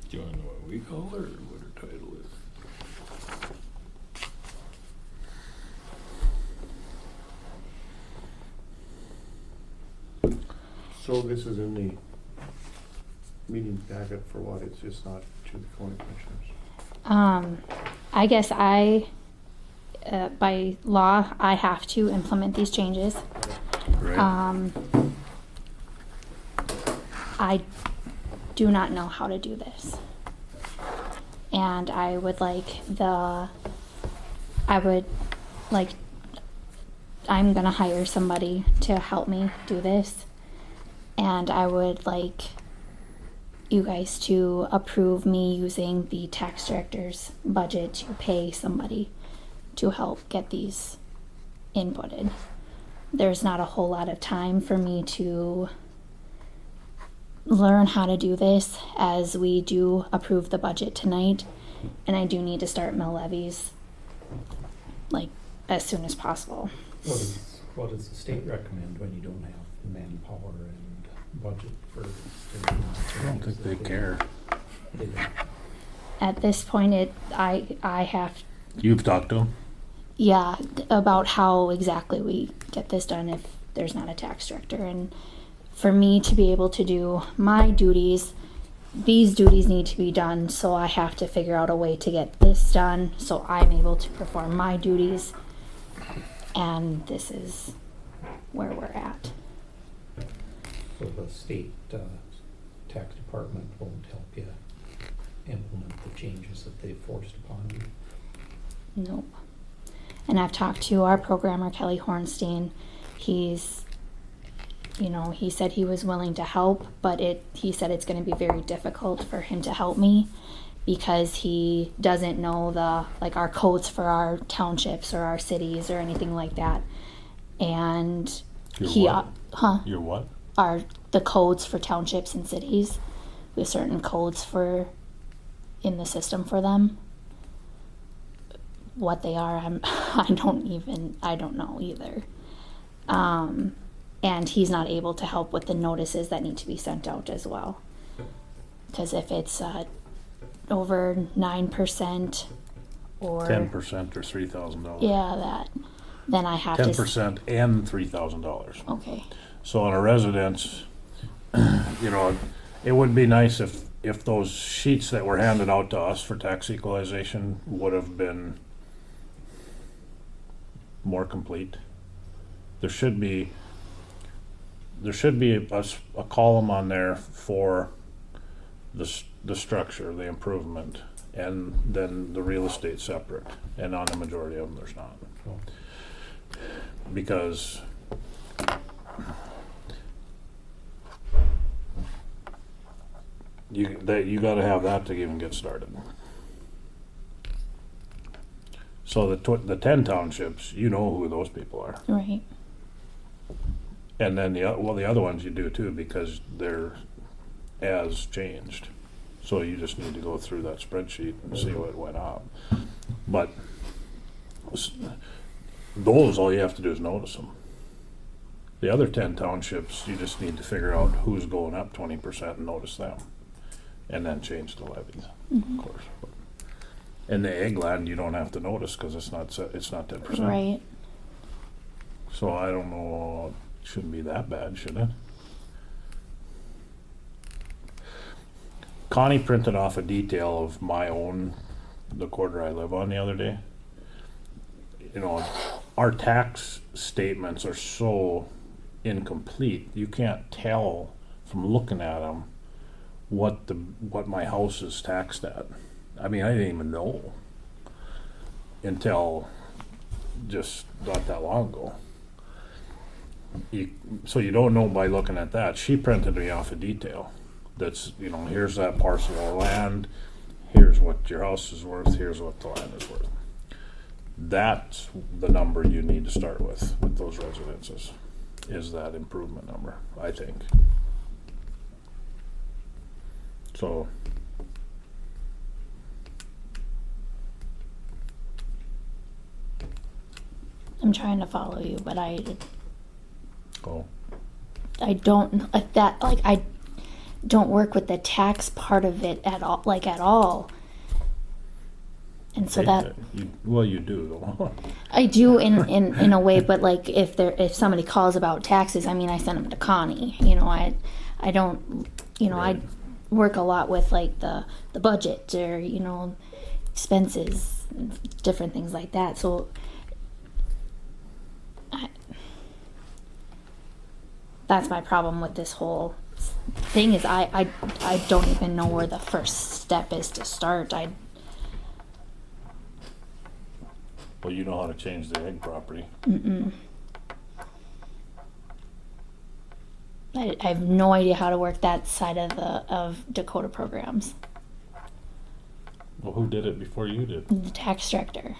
Do you want to know what we call her or what her title is? So this is in the meeting packet for what? It's just not to the county commissioners. I guess by law, I have to implement these changes. Right? I do not know how to do this. And I would like I'm gonna hire somebody to help me do this. And I would like you guys to approve me using the tax director's budget to pay somebody to help get these inputted. There's not a whole lot of time for me to learn how to do this, as we do approve the budget tonight, and I do need to start mill levies like as soon as possible. What does the state recommend when you don't have the manpower and budget for? I don't think they care. They don't. At this point, I have, You've talked to him? yeah, about how exactly we get this done if there's not a tax director. And for me to be able to do my duties, these duties need to be done, so I have to figure out a way to get this done so I'm able to perform my duties. And this is where we're at. So the state tax department won't help you implement the changes that they've forced upon you? Nope. And I've talked to our programmer, Kelly Hornstein. He said he was willing to help, but he said it's going to be very difficult for him to help me because he doesn't know our codes for our townships or our cities or anything like that. And Your what? Your what? are the codes for townships and cities. We have certain codes in the system for them. What they are, I don't know either. And he's not able to help with the notices that need to be sent out as well. Because if it's over 9% or 10% or $3,000. yeah, then I have to 10% and $3,000. okay. So on a residence, it would be nice if those sheets that were handed out to us for tax equalization would have been more complete. There should be a column on there for the structure, the improvement, and then the real estate separate, and on the majority of them, there's not. Oh. Because you gotta have that to even get started. So the 10 townships, you know who those people are. Right. And then the other ones you do too, because they're as changed. So you just need to go through that spreadsheet and see what went up. But those, all you have to do is notice them. The other 10 townships, you just need to figure out who's going up 20% and notice them. And then change the levies, of course. In the egg land, you don't have to notice because it's not 10%. Right. So I don't know, it shouldn't be that bad, should it? Connie printed off a detail of the quarter I live on the other day. You know, our tax statements are so incomplete, you can't tell from looking at them what my house is taxed at. I mean, I didn't even know until just not that long ago. So you don't know by looking at that. She printed me off a detail. That's, here's that parcel of land, here's what your house is worth, here's what the land is worth. That's the number you need to start with those residences, is that improvement number, I think. So I'm trying to follow you, but I oh, don't I don't work with the tax part of it at all. And so that you do though. I do in a way, but like if somebody calls about taxes, I mean, I send them to Connie. I don't, Right. I work a lot with like the budget or expenses, and different things like that. So that's my problem with this whole thing is I don't even know where the first step is to start. Well, you know how to change the egg property. I have no idea how to work that side of Dakota programs. Well, who did it before you did? The tax director.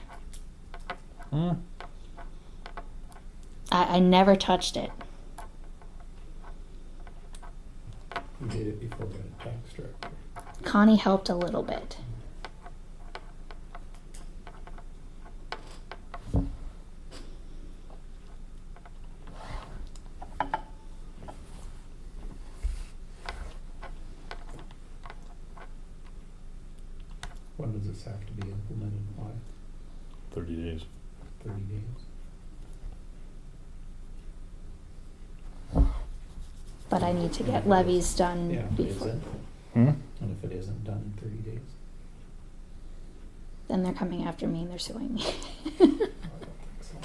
I never touched it. You did it before we had a tax director. Connie helped a little bit. When does this have to be implemented? Why? 30 days. 30 days? But I need to get levies done Yeah, is before. it? Hmm? And if it isn't done in 30 days? Then they're coming after me and they're suing me. I don't think so.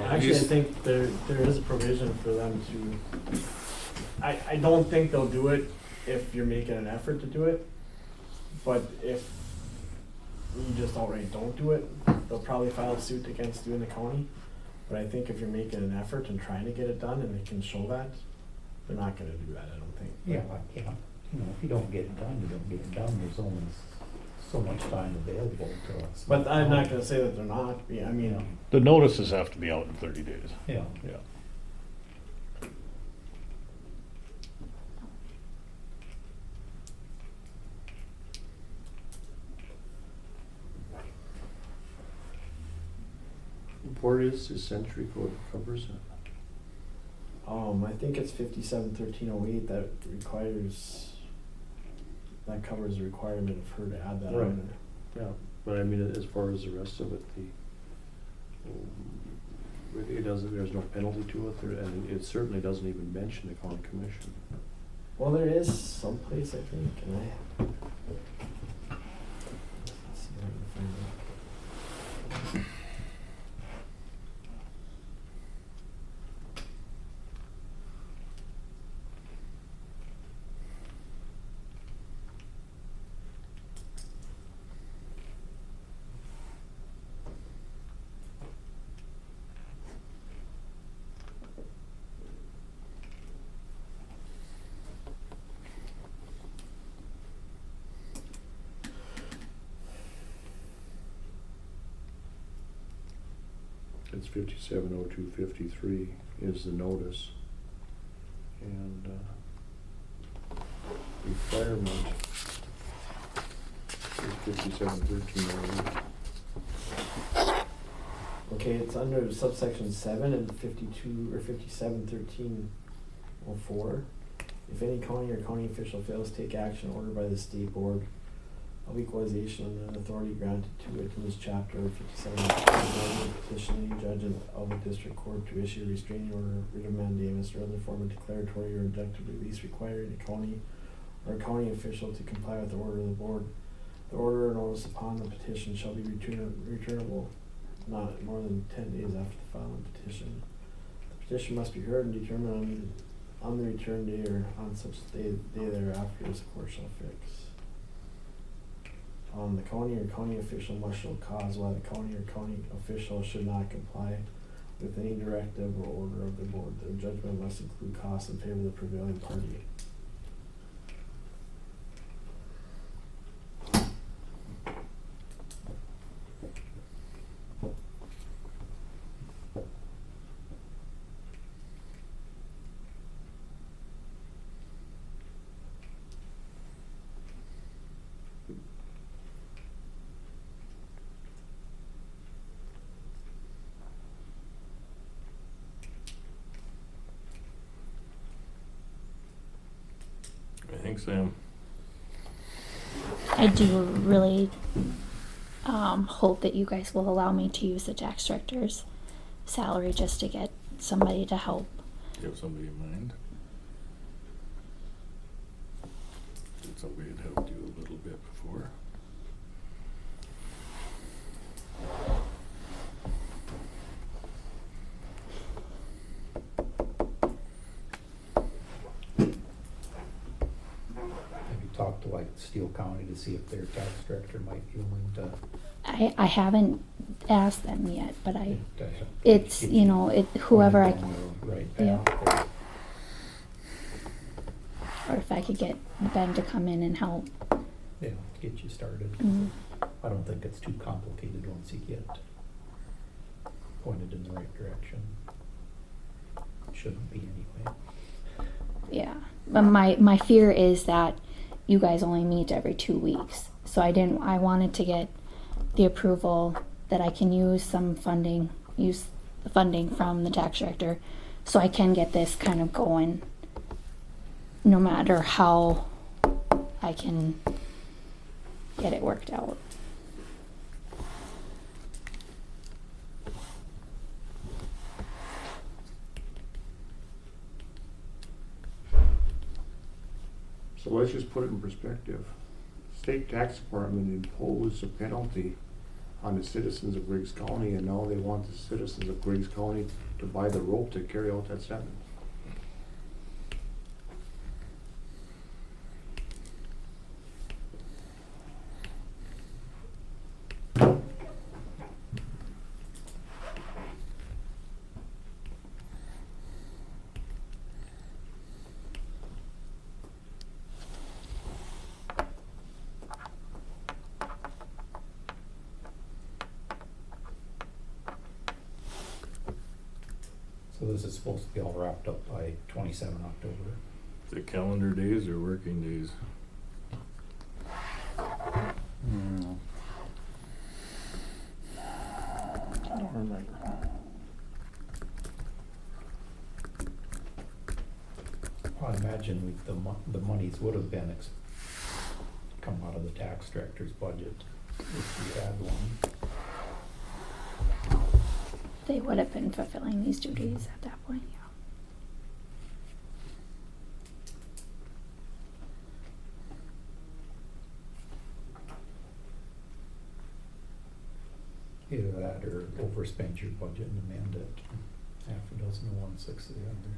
Actually, I think there is a provision for them to. I don't think they'll do it if you're making an effort to do it, but if you just outright don't do it, they'll probably file a suit against you in the county. But I think if you're making an effort and trying to get it done and they can show that, they're not gonna do that, I don't think. Yeah, if you don't get it done, you don't get it done. There's only so much time available to us. But I'm not gonna say that they're not, I mean, The notices have to be out in 30 days. Yeah. Yeah. Where is the century code covers it? I think it's 57-1308 that covers the requirement of her to add that Right. on there. Yeah, but I mean, as far as the rest of it, it doesn't, there's no penalty to it, and it certainly doesn't even mention the county commission. Well, there is someplace, I think, and let's see if I can find it. It's 570253 is the notice. And requirement is 5713. Okay, it's under subsection 7 and 52 or 571304. If any county or county official fails to take action ordered by the state board of equalization under an authority granted to it in this chapter 57, petition any judge of a district court to issue a restraining order, writ of mandamus, or other form of declaratory or injunctive release requiring a county or a county official to comply with the order of the board. The order or notice upon the petition shall be returnable not more than 10 days after the filing of the petition. The petition must be heard and determined on the return day or on such day thereafter as the court shall fix. The county or county official must show cause why the county or county official should not comply with any directive or order of the board. The judgment must include costs in favor of the prevailing party. I think, Sam. I do really hope that you guys will allow me to use the tax director's salary just to get somebody to help. Do you have somebody in mind? Did somebody that helped you a little bit before? Have you talked to like Steele County to see if their tax director might be willing to? I haven't asked them yet, but to it's, get you know, whoever I, on the right Yeah. path? or if I could get Ben to come in and help. Yeah, to get you started. Mhm. I don't think it's too complicated once you get pointed in the right direction. Shouldn't be anyway. Yeah, but my fear is that you guys only meet every 2 weeks. So I wanted to get the approval that I can use the funding from the tax director so I can get this kind of going no matter how I can get it worked out. So let's just put it in perspective. State tax department imposed a penalty on the citizens of Griggs County, and now they want the citizens of Griggs County to buy the rope to carry out that sentence. So this is supposed to be all wrapped up by 27 October. Is it calendar days or working days? I don't remember. Well, I imagine the monies would have been come out of the tax director's budget if we had one. They would have been fulfilling these duties at that point, yeah. Either that or overspend your budget and amend it half a dozen to 1/6 of the other.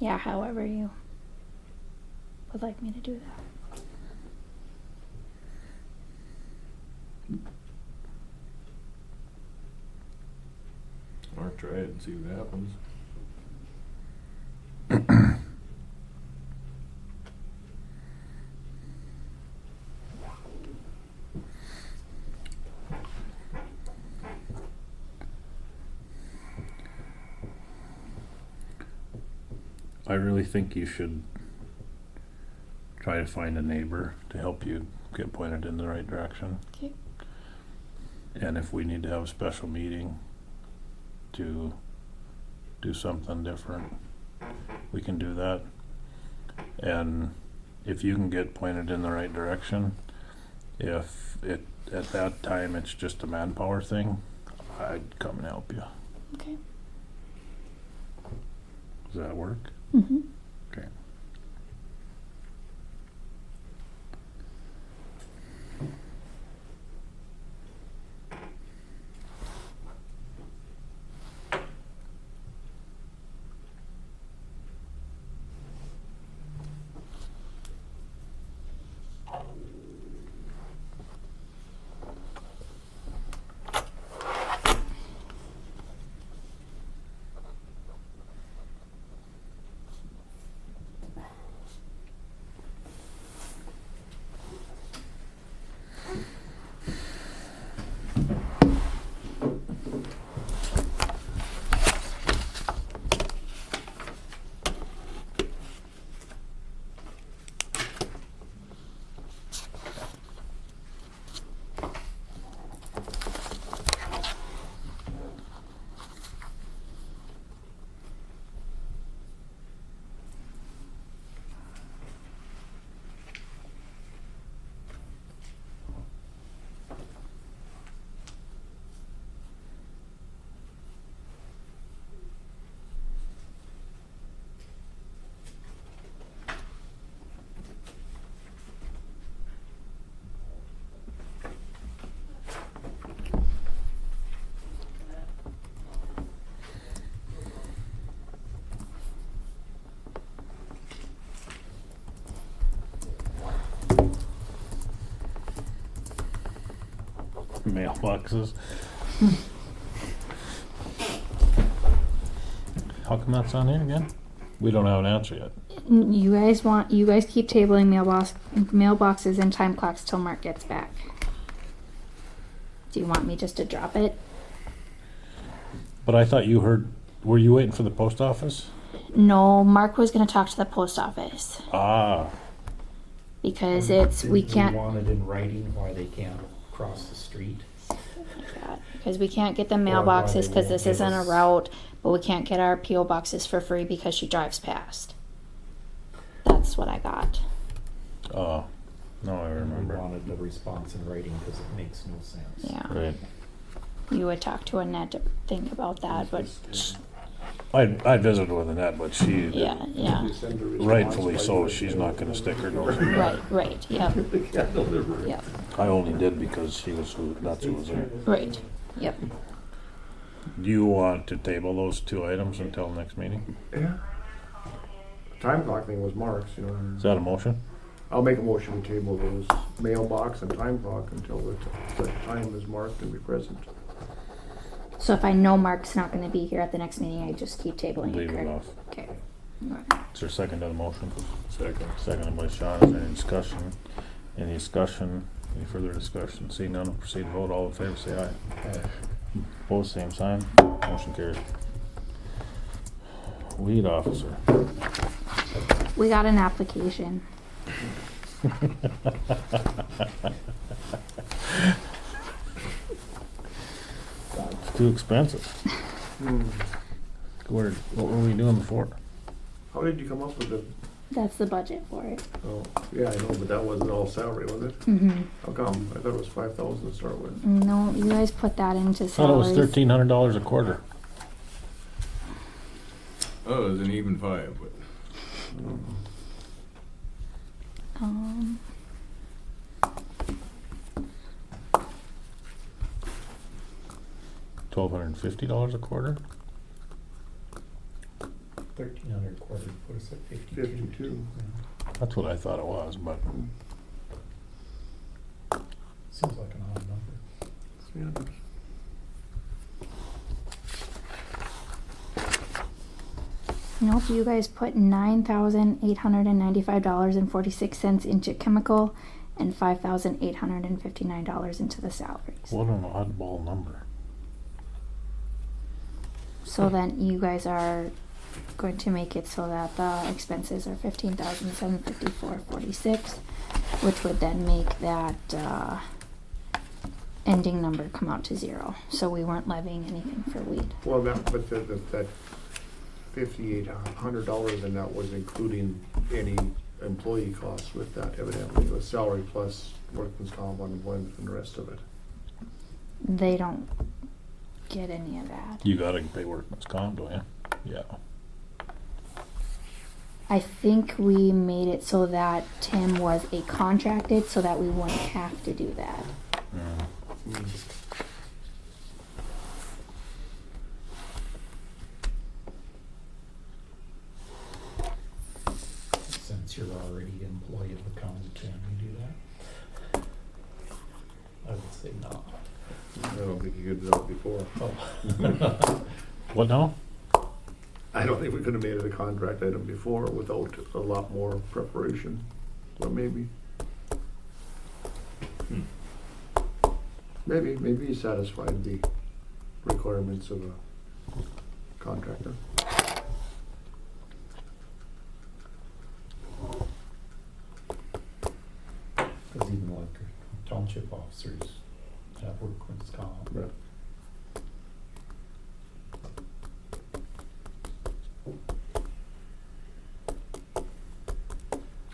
Yeah, however you would like me to do that. Or try it and see what happens. I really think you should try to find a neighbor to help you get pointed in the right direction. Okay. And if we need to have a special meeting to do something different, we can do that. And if you can get pointed in the right direction, if it at that time it's just a manpower thing, I'd come and help you. Okay. Does that work? Mm-hmm. Okay. Mailboxes. How come that's on here again? We don't have an answer yet. You guys keep tabling mailboxes and time clocks till Mark gets back. Do you want me just to drop it? But I thought were you waiting for the post office? No, Mark was gonna talk to the post office Ah, because We want it in writing why they can't cross the street. because we can't get the Or why mailboxes they because won't this give isn't a us- route, but we can't get our PO boxes for free because she drives past. That's what I got. oh, no, I And we remember. wanted the response in writing because it makes no sense. Yeah, Right. you would talk to Annette to think about that, but I visited with Annette, but she, yeah, You send a response rightfully by so, email. she's not gonna stick her nose in there. right, yep, They can't deliver it. yep, I only did because that's who was there. right, yep. Do you want to table those two items until next meeting? Yeah. Time clock thing was Mark's, you know. Is that a motion? I'll make a motion to table those mailbox and time clock until the time is marked and be present. So if I know Mark's not gonna be here at the next meeting, I just keep tabling it, Leave it correct? off. Okay. Is there a second to the motion? Second. Seconded by Sean. Is there any discussion? Any discussion? Any further discussion? Seeing none, we'll proceed to vote. All in favor, say aye. Opposed, same sign. Motion carries. Weed officer. We got an application. It's too expensive. What were we doing before? How did you come up with the, That's the budget for it. oh, yeah, I know, but that wasn't all salary, was it? Mm-hmm. How come? I thought it was 5,000 to start with. No, you guys put that into I thought it was salaries. $1,300 a quarter. Oh, it was an even 5, but Um, $1,250 a quarter? 1,300 quarter put us at 52. 52. That's what I thought it was, but Seems like an odd number. Yeah. nope, you guys put $9,895.46 into chemical and $5,859 into the salaries. what an oddball number. So then you guys are going to make it so that the expenses are $15,754.46, which would then make that ending number come out to zero. So we weren't levying anything for weed. Well, that $5,800, and that was including any employee costs with that evidently, it was salary plus workman's comp, unemployment, and the rest of it. They don't get any of that. You gotta pay workman's comp, don't you? Yeah. I think we made it so that Tim was a contracted so that we wouldn't have to do that. Since you're already employee of the county, can you do that? I would say no. I don't think you could have done it before. What now? I don't think we could have made it a contract item before without a lot more preparation, but maybe. Maybe he satisfied the requirements of a contractor. Because even like township officers have workman's comp. Right.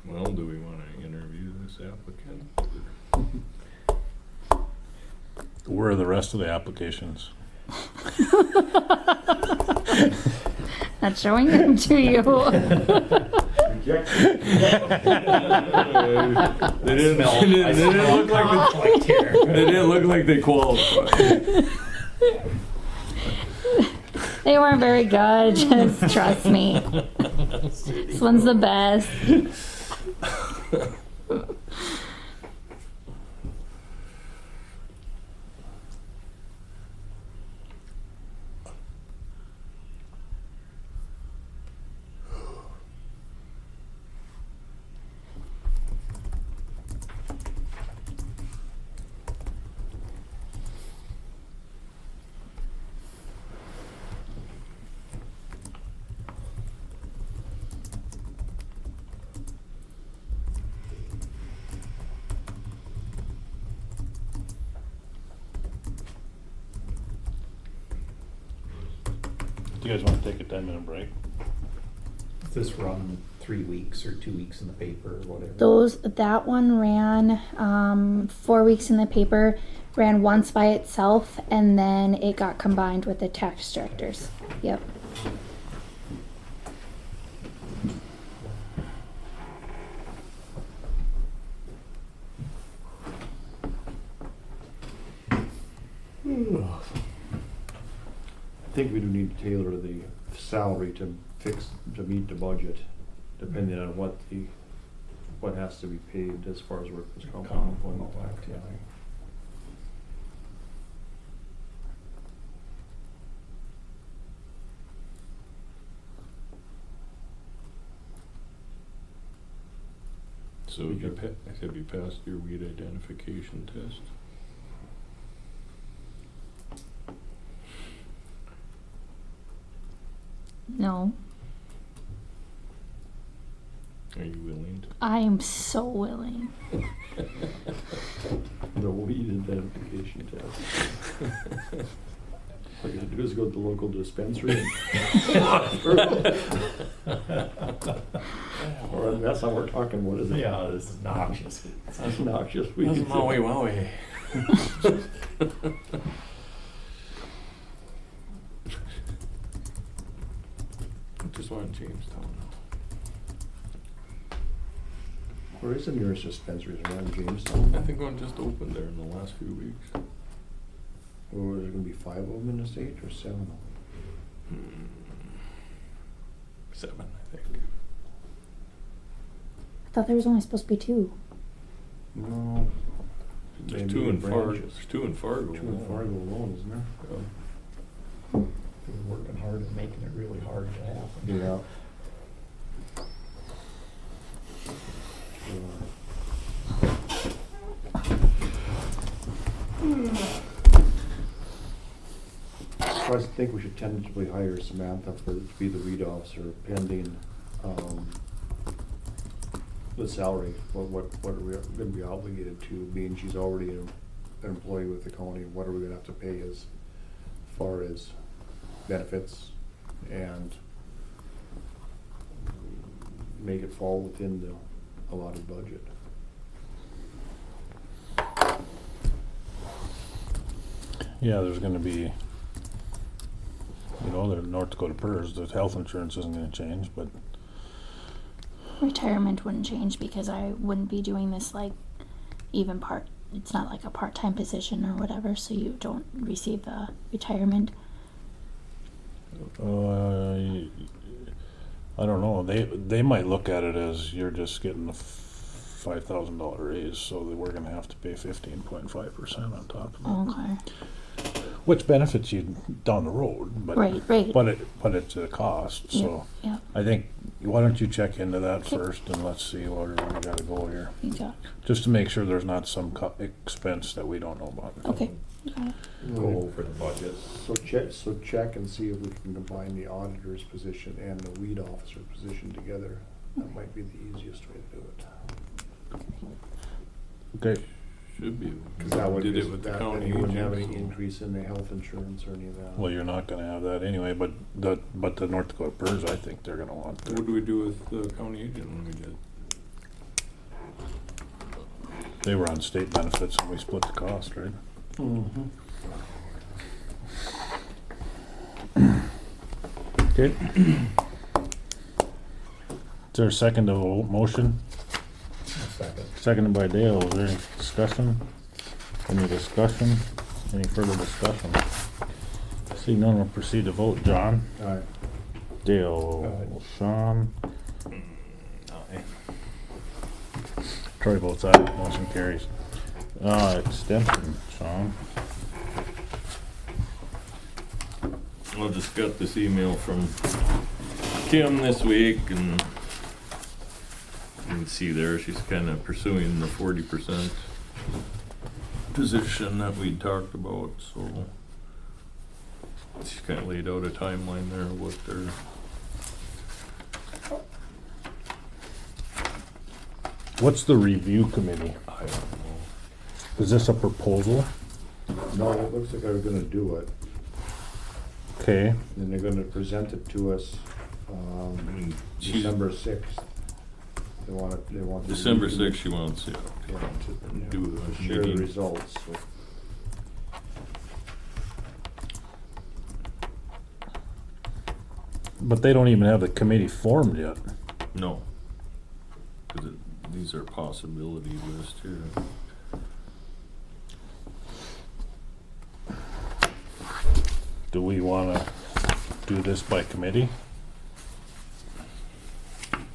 Well, do we want to interview this applicant? Where are the rest of the applications? Not showing them to you. They didn't look like they qualified. They weren't very good, just trust me. This one's the best. Do you guys want to take a 10-minute break? Does this run 3 weeks or 2 weeks in the paper or whatever? That one ran 4 weeks in the paper, ran once by itself, and then it got combined with the tax directors. Yep. I think we do need to tailor the salary to meet the budget, depending on what has to be paid as far as workers' comp and employment tax. Yeah. So have you passed your weed identification test? No. Are you willing to? I am so willing. The weed identification test. All you gotta do is go to the local dispensary and or that's how we're talking, what is it? Yeah, this is noxious. That's noxious weed. That's Maui Wowie. Just one in Jamestown. Where is the nearest dispensary? Is it around Jamestown? I think one just opened there in the last few weeks. Or is there gonna be 5 of them in the state or 7 of them? 7, I think. I thought there was only supposed to be 2. No. There's Maybe 2 in Fargo. branches. There's 2 in Fargo. 2 in Fargo alone, isn't there? They're working hard at making it really hard to happen. Yeah. Try I think we should tentatively hire Samantha to be the weed officer pending, the salary. What are we gonna be obligated to, being she's already an employee with the county? What are we gonna have to pay as far as benefits and make it fall within the allotted budget? Yeah, there's gonna be, the North Dakota PERS, the health insurance isn't gonna change, but Retirement wouldn't change because I wouldn't be doing this like even it's not like a part-time position or whatever, so you don't receive the retirement. I don't know, they might look at it as you're just getting a $5,000 raise, so that we're gonna have to pay 15.5% on top of it. Okay. Which benefits you down the road, but. Right. But it's a cost, so. Yeah. I think, why don't you check into that Okay. first and let's see where we gotta go here. You got Just to make sure there's not some expense that we don't know about. okay. Got it. Go over the budget. So check and see if we can combine the auditor's position and the weed officer position together. That might be the easiest way to do it. Okay, Should be. Cause that would, Did it with the that, county you wouldn't have any agents. increase in the health insurance or any of that. well, you're not gonna have that anyway, but the North Dakota PERS, I think they're gonna want What to. did we do with the county agent when we did? They were on state benefits and we split the cost, right? Mm-hmm. Okay. Is there a second of a motion? Second. Seconded by Dale, is there any discussion? Any discussion? Any further discussion? Seeing none, we'll proceed to vote. John? Alright, Dale? Sean? Troy votes aye, motion carries. Extension, Sean? I just got this email from Kim this week, and you can see there she's kind of pursuing the 40% position that we talked about, so she's kind of laid out a timeline there of what they're. What's the review committee? I don't know. Is this a proposal? no, it looks like they're gonna do it, Okay, and they're gonna present it to us, She's- December 6th. They want it, December 6th, she wants to Yeah. do to a share the meeting. results, so. but they don't even have the committee formed yet. No. 'Cause these are possibility lists here. Do we wanna do this by committee?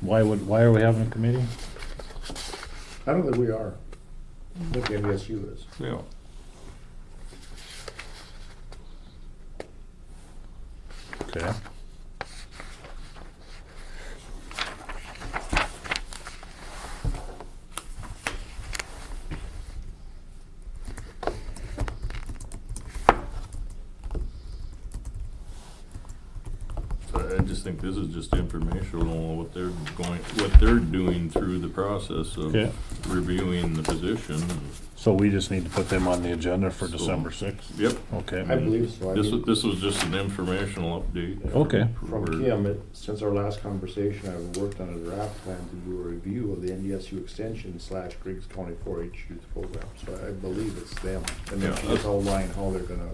Why are we having a committee? I don't think we are. I think NDSU is. Yeah. Okay. So I just think this is just informational, what they're doing through the process of Okay. reviewing the position. So we just need to put them on the agenda for So- December 6th? Yep. Okay. I believe so. I mean, This was just an informational update. Okay. from For- Kim, since our last conversation, I've worked on a draft plan to do a review of the NDSU extension / Griggs County 4-H youth program. So I believe it's them. And then Yeah, she that's- just outlined how they're gonna,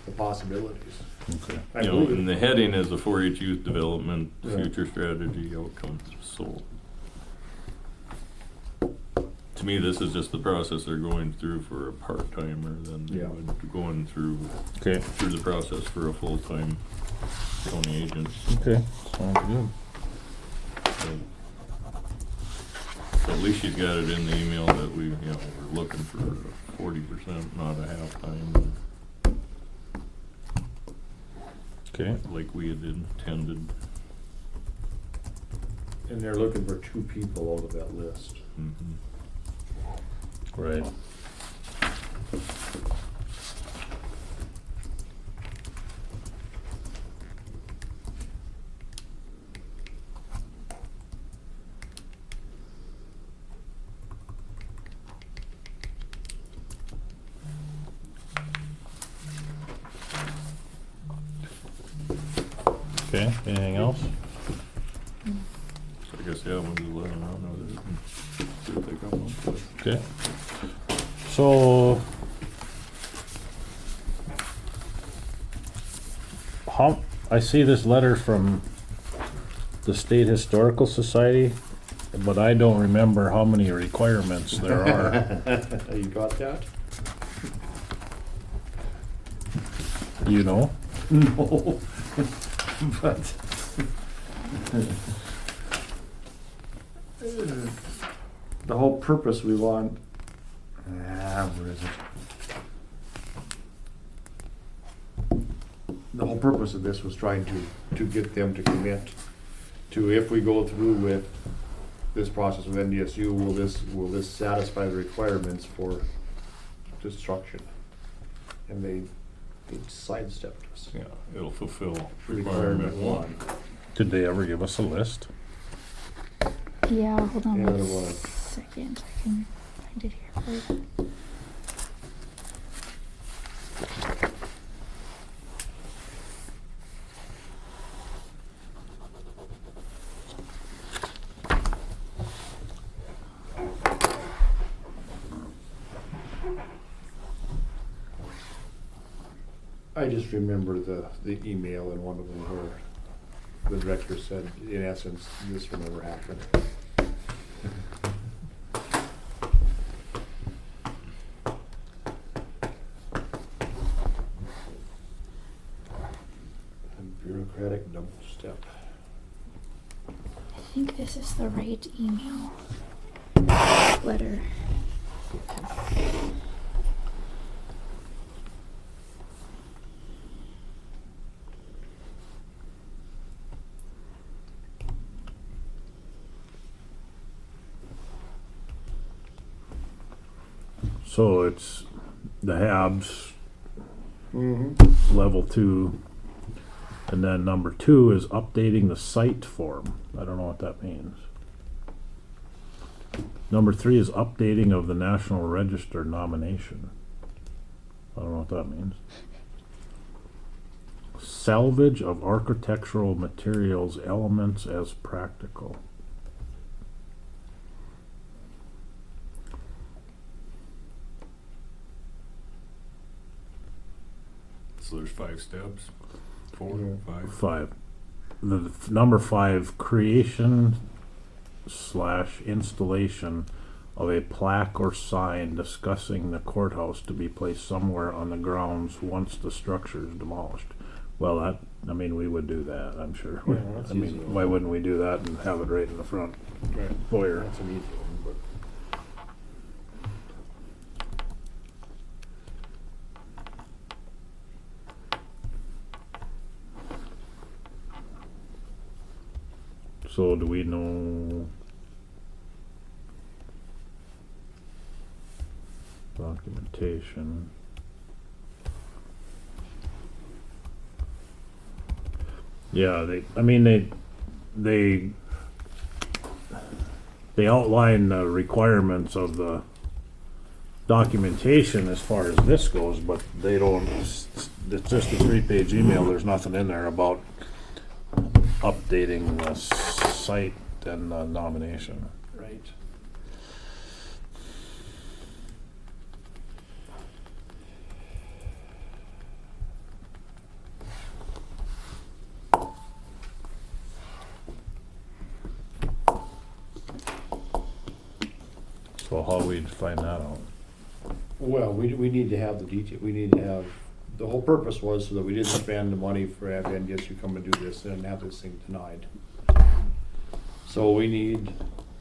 the possibilities. Okay. I You know, believe and the it. heading is the 4-H youth development, Right. future strategy, outcomes, so. To me, this is just the process they're going through for a part-timer, then they Yeah. would going through Okay, the process for a full-time county agent. okay, sounds good. So at least she's got it in the email that we're looking for 40%, not a half-time, Okay, like we had intended. And they're looking for 2 people out of that list. Mhm. right. Okay, anything else? So I guess, yeah, we'll just let them know that, see what they come up with. Okay. So, I see this letter from the State Historical Society, but I don't remember how many requirements there are. You got that? You know? No. But. The whole purpose we want, where is it? The whole purpose of this was trying to get them to commit to, if we go through with this process with NDSU, will this satisfy the requirements for destruction? And they sidestepped us. Yeah, it'll fulfill Requirement requirement one. Did they ever give us a list? Yeah, hold on Yeah, one there was. second. I can find it here for you. I just remember the email in one of them where the director said, in essence, this will never happen. A bureaucratic double step. I think this is the right email. Letter. So it's the HABs, Mm-hmm. level 2, and then number 2 is updating the site form. I don't know what that means. Number 3 is updating of the National Register nomination. I don't know what that means. Salvage of architectural materials, elements as practical. So there's 5 steps, 4, Yeah. 5. 5. Number 5, creation / installation of a plaque or sign discussing the courthouse to be placed somewhere on the grounds once the structure is demolished. Well, we would do that, I'm sure. Yeah, that's easy. Why wouldn't we do that and have it right in the front foyer? That's an easy one, but. So do we know documentation? Yeah, they outline the requirements of the documentation as far as this goes, but they don't, it's just a 3-page email, there's nothing in there about updating the site and the nomination. Right. So how we'd find that out? Well, we need to have the detail, we need to have, the whole purpose was so that we didn't spend the money for having NDSU come and do this and have this thing denied. So we need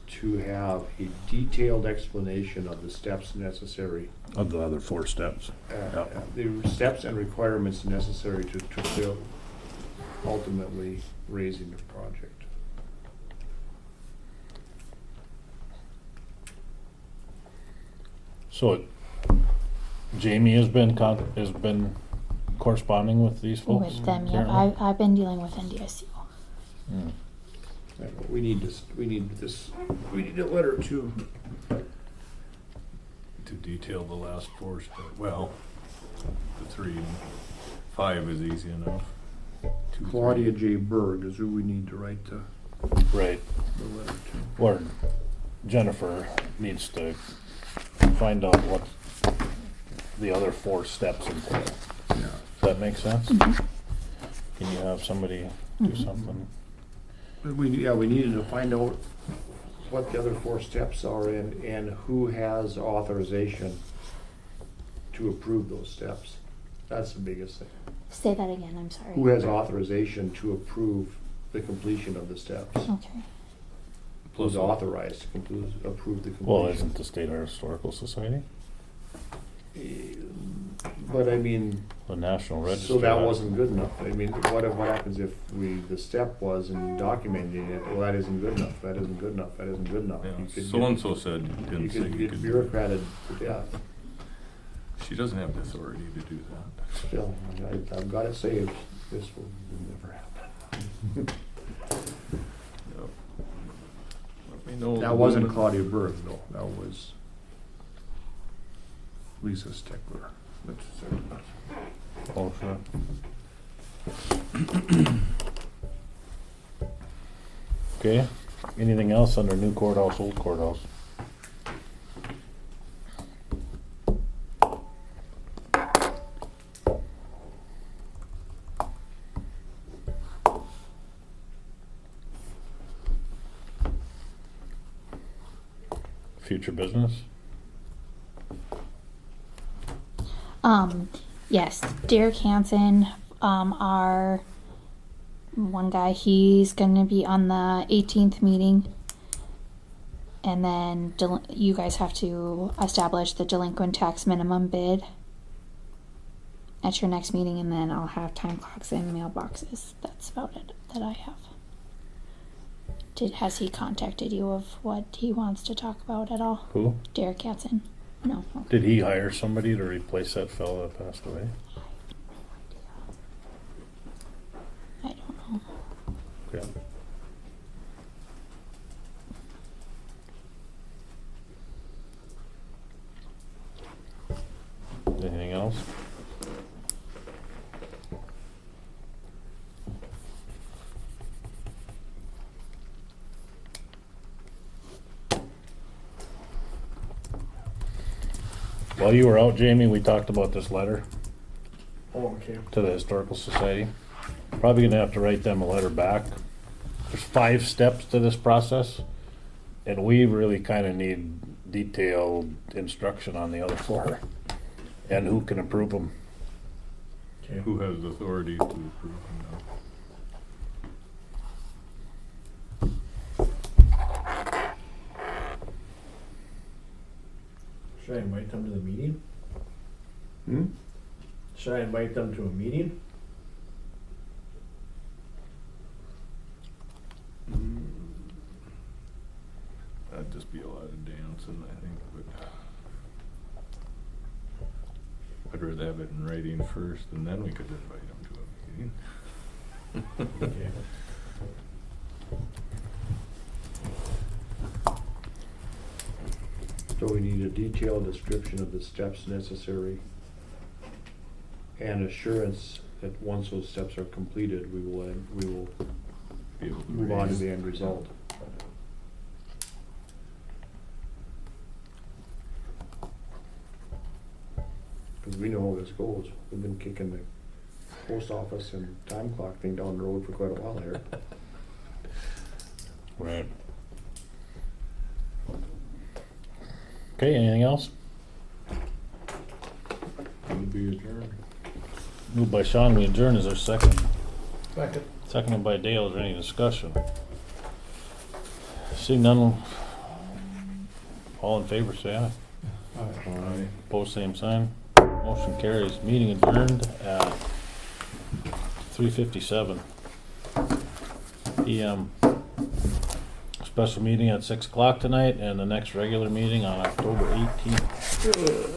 to have a detailed explanation of the steps necessary, Of the other 4 steps. the steps and requirements necessary to fulfill ultimately raising the project. So Jamie has been corresponding with these folks? With them, yeah. currently? I've been dealing with NDSU. Hmm. We need a letter to. To detail the last 4 steps. Well, the 3 and 5 is easy enough. Claudia J. Berg is who we need to write the Right. letter to. Or Jennifer needs to find out what the other 4 steps entail. Yeah. Does that make sense? Can you have somebody do something? But we needed to find out what the other 4 steps are and who has authorization to approve those steps. That's the biggest thing. Say that again, I'm sorry. Who has authorization to approve the completion of the steps? Okay. Who's authorized to approve the completion? Well, isn't the State Historical Society? But I mean, The National Register. so that wasn't good enough. I mean, what happens if the step was in documenting it, well, that isn't good enough, that isn't good enough, that isn't good enough. Yeah, You could so-and-so said, You didn't say could you get could do it. bureaucrated to death. She doesn't have the authority to do that. Still, I've got it saved. This will never happen. Yep. Let me know. That wasn't Claudia Berg, though. That was Lisa Steckler. Oh, sure. Okay, anything else under new courthouse, old courthouse? Future business? Yes, Derek Hansen, our one guy, he's gonna be on the 18th meeting. And then you guys have to establish the delinquent tax minimum bid at your next meeting, and then I'll have time clocks and mailboxes. That's about it that I have. Has he contacted you of what he wants to talk about at all? Who? Derek Hansen? No. Did he hire somebody to replace that fellow that passed away? I don't know. Okay. Anything else? While you were out, Jamie, we talked about this letter Oh, okay. to the Historical Society. Probably gonna have to write them a letter back. There's 5 steps to this process, and we really kinda need detailed instruction on the other 4, and who can approve them. Okay. Who has authority to approve them now? Should I invite them to the meeting? Hmm? Should I invite them to a meeting? That'd just be a lot of dancing, I think, but I'd rather have it in writing first, and then we could invite them to a meeting. Okay. So we need a detailed description of the steps necessary and assurance that once those steps are completed, we will Be able to move on to raise- the end result. Because we know how this goes. We've been kicking the post office and time clock thing down the road for quite a while here. Right. Okay, anything else? Would be adjourned. Moved by Sean, we adjourn. Is there a second? Second. Seconded by Dale. Is there any discussion? Seeing none, all in favor, say aye. Aye. Opposed, same sign. Motion carries. Meeting adjourned at 3:57 PM. Special meeting at 6 o'clock tonight, and the next regular meeting on October 18th.